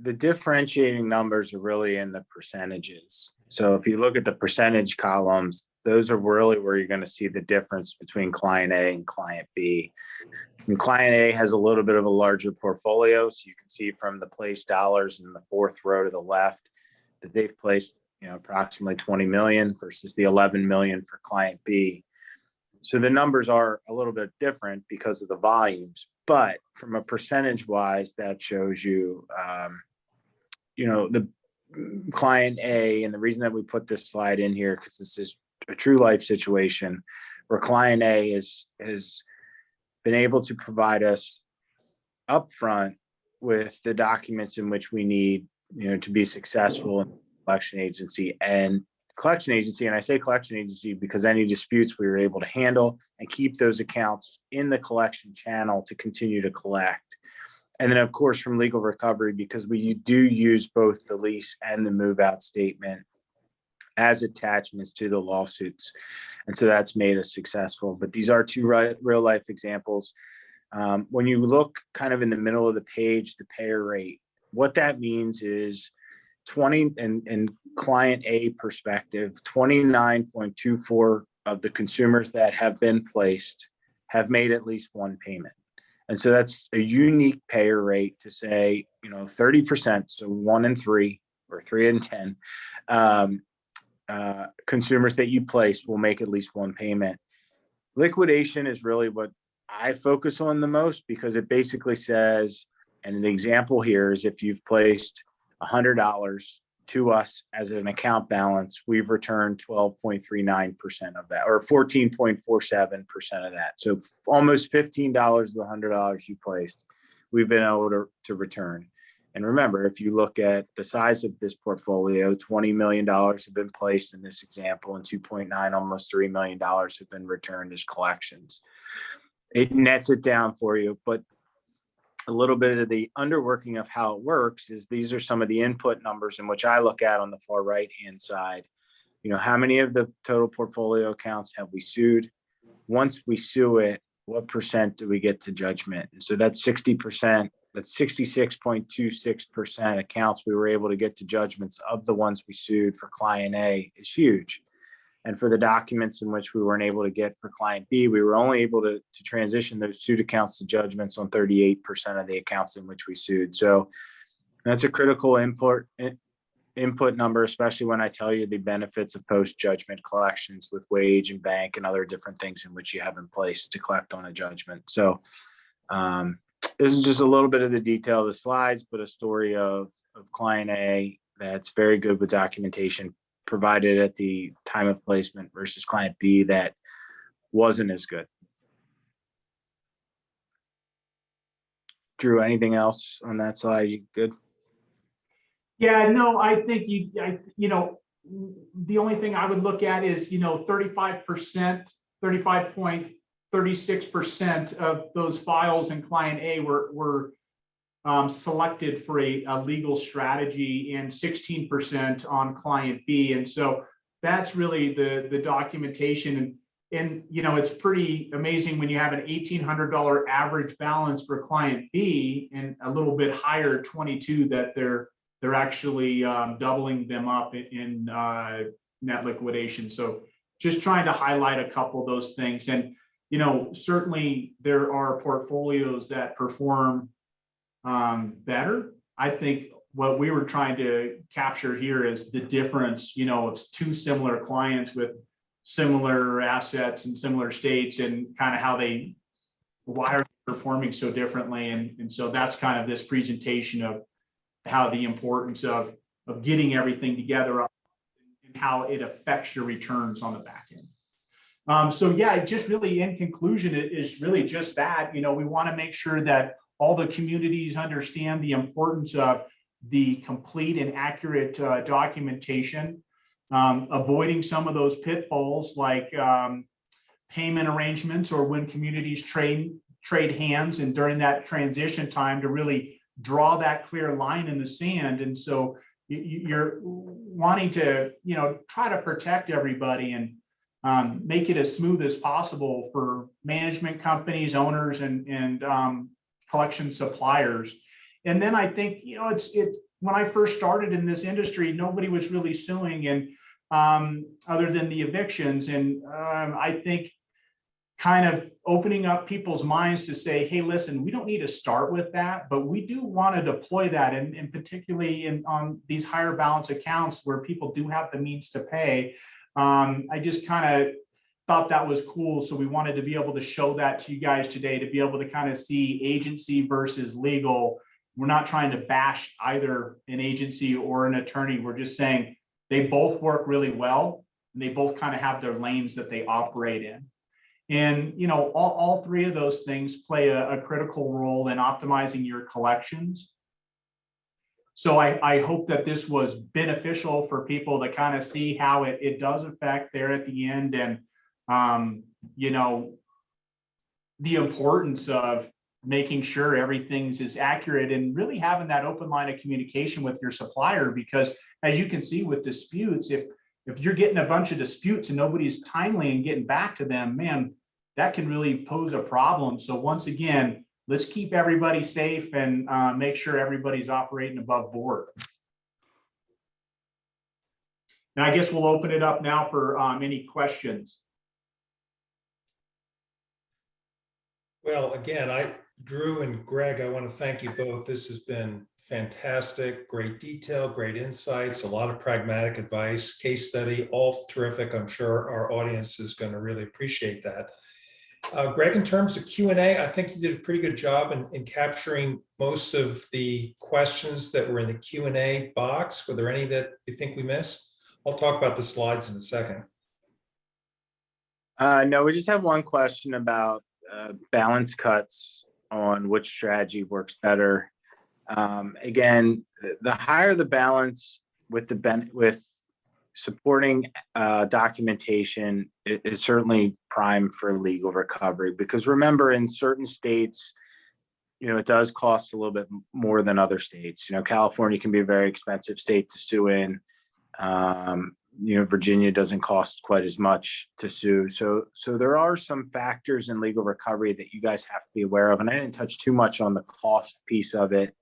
the differentiating numbers are really in the percentages. So if you look at the percentage columns, those are really where you're going to see the difference between client A and client B. And client A has a little bit of a larger portfolio. So you can see from the placed dollars in the 4th row to the left that they've placed, approximately 20 million versus the 11 million for client B. So the numbers are a little bit different because of the volumes, but from a percentage wise, that shows you, the client A, and the reason that we put this slide in here, because this is a true life situation where client A has been able to provide us upfront with the documents in which we need, to be successful in the collection agency. And I say collection agency because any disputes we were able to handle and keep those accounts in the collection channel to continue to collect. And then, of course, from legal recovery, because we do use both the lease and the move out statement as attachments to the lawsuits. And so that's made us successful. But these are two real life examples. When you look kind of in the middle of the page, the payer rate, what that means is 20 and client A perspective, 29.24 of the consumers that have been placed have made at least one payment. And so that's a unique payer rate to say, 30%, so 1 in 3 or 3 in 10 consumers that you place will make at least one payment. Liquidation is really what I focus on the most because it basically says, and an example here is if you've placed $100 to us as an account balance, we've returned 12.39% of that, or 14.47% of that. So almost $15 of the $100 you placed, we've been able to return. And remember, if you look at the size of this portfolio, $20 million have been placed in this example, and 2.9, almost $3 million have been returned as collections. It nets it down for you, but a little bit of the underworking of how it works is these are some of the input numbers in which I look at on the far right-hand side. How many of the total portfolio accounts have we sued? Once we sue it, what percent do we get to judgment? And so that's 60%. That's 66.26% accounts we were able to get to judgments of the ones we sued for client A is huge. And for the documents in which we weren't able to get for client B, we were only able to transition those sued accounts to judgments on 38% of the accounts in which we sued. So that's a critical input number, especially when I tell you the benefits of post-judgment collections with wage and bank and other different things in which you have in place to collect on a judgment. So this is just a little bit of the detail of the slides, but a story of client A that's very good with documentation provided at the time of placement versus client B that wasn't as good. Drew, anything else on that slide? You good? Yeah, no, I think the only thing I would look at is, 35%, 35.36% of those files in client A were selected for a legal strategy and 16% on client B. And so that's really the documentation. And it's pretty amazing when you have an $1,800 average balance for client B and a little bit higher 22 that they're actually doubling them up in net liquidation. So just trying to highlight a couple of those things. And, certainly there are portfolios that perform better. I think what we were trying to capture here is the difference, of two similar clients with similar assets in similar states and kind of why are they performing so differently. And so that's kind of this presentation of how the importance of getting everything together and how it affects your returns on the back end. So yeah, just really in conclusion, it is really just that, we want to make sure that all the communities understand the importance of the complete and accurate documentation, avoiding some of those pitfalls like payment arrangements or when communities trade hands and during that transition time to really draw that clear line in the sand. And so you're wanting to, try to protect everybody and make it as smooth as possible for management companies, owners, and collection suppliers. And then I think, when I first started in this industry, nobody was really suing and other than the evictions. And I think kind of opening up people's minds to say, hey, listen, we don't need to start with that, but we do want to deploy that. And particularly on these higher balance accounts where people do have the means to pay. I just kind of thought that was cool. So we wanted to be able to show that to you guys today, to be able to kind of see agency versus legal. We're not trying to bash either an agency or an attorney. We're just saying they both work really well and they both kind of have their lanes that they operate in. And, all three of those things play a critical role in optimizing your collections. So I hope that this was beneficial for people to kind of see how it does affect there at the end. And, the importance of making sure everything's is accurate and really having that open line of communication with your supplier, because as you can see with disputes, if you're getting a bunch of disputes and nobody's timely in getting back to them, man, that can really pose a problem. So once again, let's keep everybody safe and make sure everybody's operating above board. And I guess we'll open it up now for any questions. Well, again, Drew and Greg, I want to thank you both. This has been fantastic, great detail, great insights, a lot of pragmatic advice, case study, all terrific. I'm sure our audience is going to really appreciate that. Greg, in terms of Q&A, I think you did a pretty good job in capturing most of the questions that were in the Q&A box. Were there any that you think we missed? I'll talk about the slides in a second. No, we just have one question about balance cuts on which strategy works better. Again, the higher the balance with supporting documentation is certainly prime for legal recovery, because remember, in certain states, it does cost a little bit more than other states. California can be a very expensive state to sue in. Virginia doesn't cost quite as much to sue. So there are some factors in legal recovery that you guys have to be aware of. And I didn't touch too much on the cost piece of it.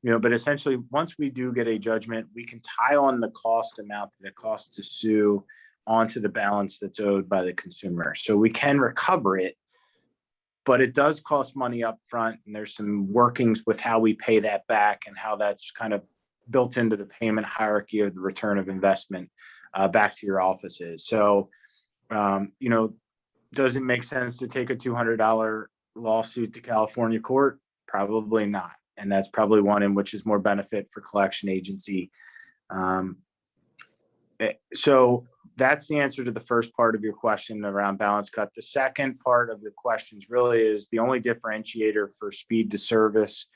But essentially, once we do get a judgment, we can tie on the cost amount that it costs to sue onto the balance that's owed by the consumer. So we can recover it, but it does cost money up front. And there's some workings with how we pay that back and how that's kind of built into the payment hierarchy of the return of investment back to your offices. So, does it make sense to take a $200 lawsuit to California court? Probably not. And that's probably one in which is more benefit for collection agency. So that's the answer to the first part of your question around balance cut. The second part of the questions really is the only differentiator for speed to service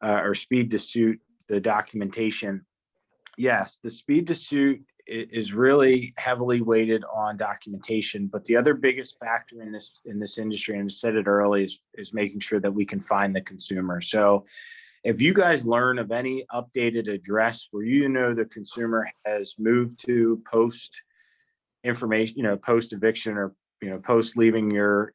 or speed to suit, the documentation. Yes, the speed to suit is really heavily weighted on documentation, but the other biggest factor in this industry, and I said it early, is making sure that we can find the consumer. So if you guys learn of any updated address where the consumer has moved to post information, post eviction or post leaving their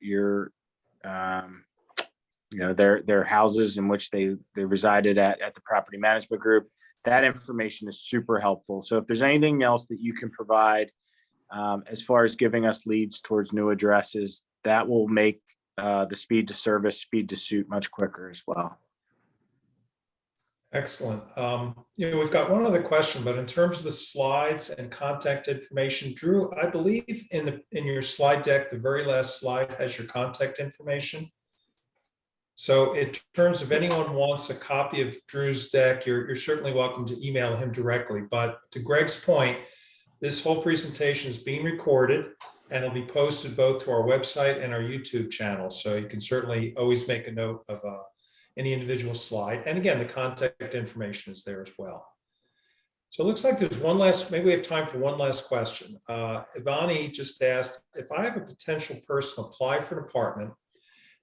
houses in which they resided at the property management group, that information is super helpful. So if there's anything else that you can provide as far as giving us leads towards new addresses, that will make the speed to service, speed to suit much quicker as well. Excellent. We've got one other question, but in terms of the slides and contact information, Drew, I believe in your slide deck, the very last slide has your contact information. So in terms of anyone wants a copy of Drew's deck, you're certainly welcome to email him directly. But to Greg's point, this whole presentation is being recorded and it'll be posted both to our website and our YouTube channel. So you can certainly always make a note of any individual slide. And again, the contact information is there as well. So it looks like there's maybe we have time for one last question. Ivani just asked, if I have a potential person apply for an apartment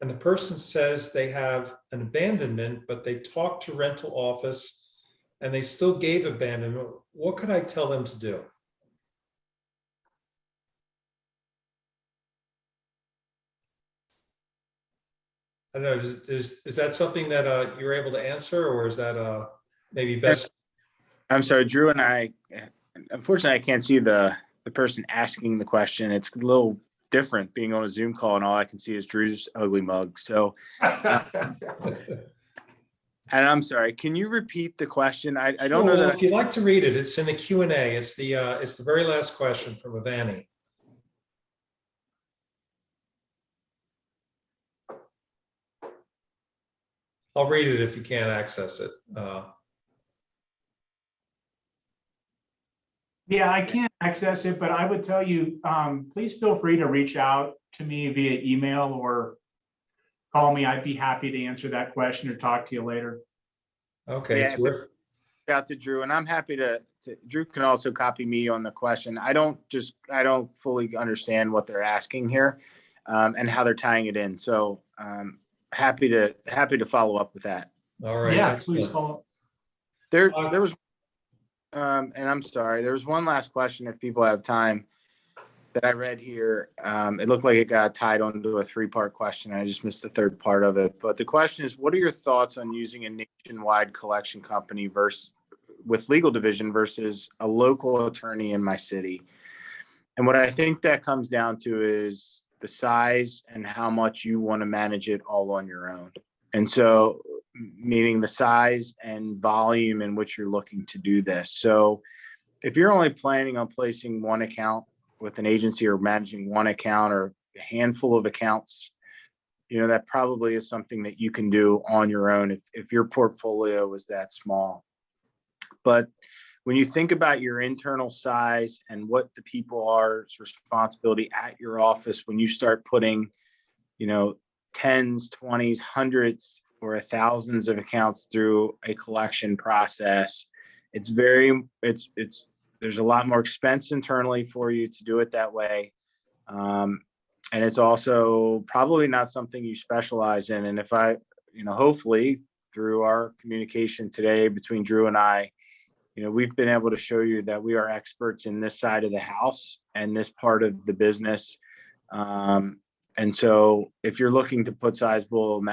and the person says they have an abandonment, but they talked to rental office and they still gave abandonment, what could I tell them to do? I don't know, is that something that you're able to answer, or is that maybe best? I'm sorry, Drew and I, unfortunately, I can't see the person asking the question. It's a little different being on a Zoom call and all I can see is Drew's ugly mug. So, and I'm sorry, can you repeat the question? I don't know that. If you'd like to read it, it's in the Q&A. It's the very last question from Ivani. I'll read it if you can't access it. Yeah, I can't access it, but I would tell you, please feel free to reach out to me via email or call me. I'd be happy to answer that question or talk to you later. Okay, Yeah, terrific. Out to Drew, and I'm happy to Drew can also copy me on the question. I don't fully understand what they're asking here and how they're tying it in. So happy to follow up with that. All right. Yeah, please follow up. There was and I'm sorry, there was one last question if people have time that I read here. It looked like it got tied onto a 3-part question. I just missed the third part of it. But the question is, what are your thoughts on using a nationwide collection company with legal division versus a local attorney in my city? And what I think that comes down to is the size and how much you want to manage it all on your own. And so, meaning the size and volume in which you're looking to do this. So if you're only planning on placing one account with an agency or managing one account or a handful of accounts, that probably is something that you can do on your own if your portfolio is that small. But when you think about your internal size and what the people are's responsibility at your office, when you start putting, 10s, 20s, hundreds, or thousands of accounts through a collection process, there's a lot more expense internally for you to do it that way. And it's also probably not something you specialize in. And if hopefully through our communication today between Drew and I, we've been able to show you that we are experts in this side of the house and this part of the business. And so if you're looking to put sizable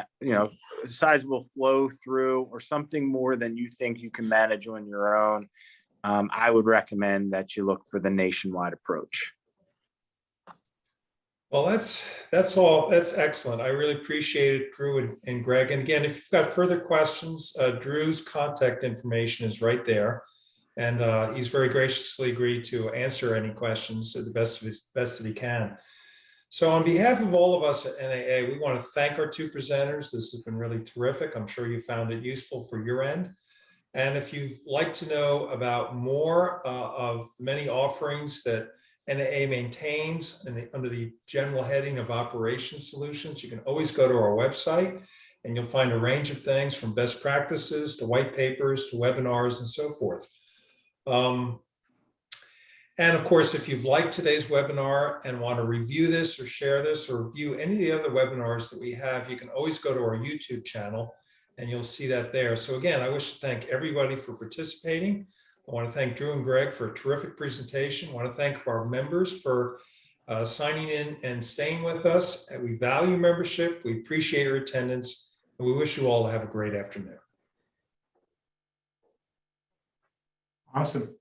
flow through or something more than you think you can manage on your own, I would recommend that you look for the nationwide approach. Well, that's all. That's excellent. I really appreciate it, Drew and Greg. And again, if you've got further questions, Drew's contact information is right there. And he's very graciously agreed to answer any questions to the best that he can. So on behalf of all of us at NAA, we want to thank our two presenters. This has been really terrific. I'm sure you found it useful for your end. And if you'd like to know about more of the many offerings that NAA maintains under the general heading of Operations Solutions, you can always go to our website and you'll find a range of things from best practices to white papers to webinars and so forth. And of course, if you've liked today's webinar and want to review this or share this or review any of the other webinars that we have, you can always go to our YouTube channel and you'll see that there. So again, I wish to thank everybody for participating. I want to thank Drew and Greg for a terrific presentation. I want to thank our members for signing in and staying with us. And we value membership. We appreciate your attendance. And we wish you all to have a great afternoon. Awesome.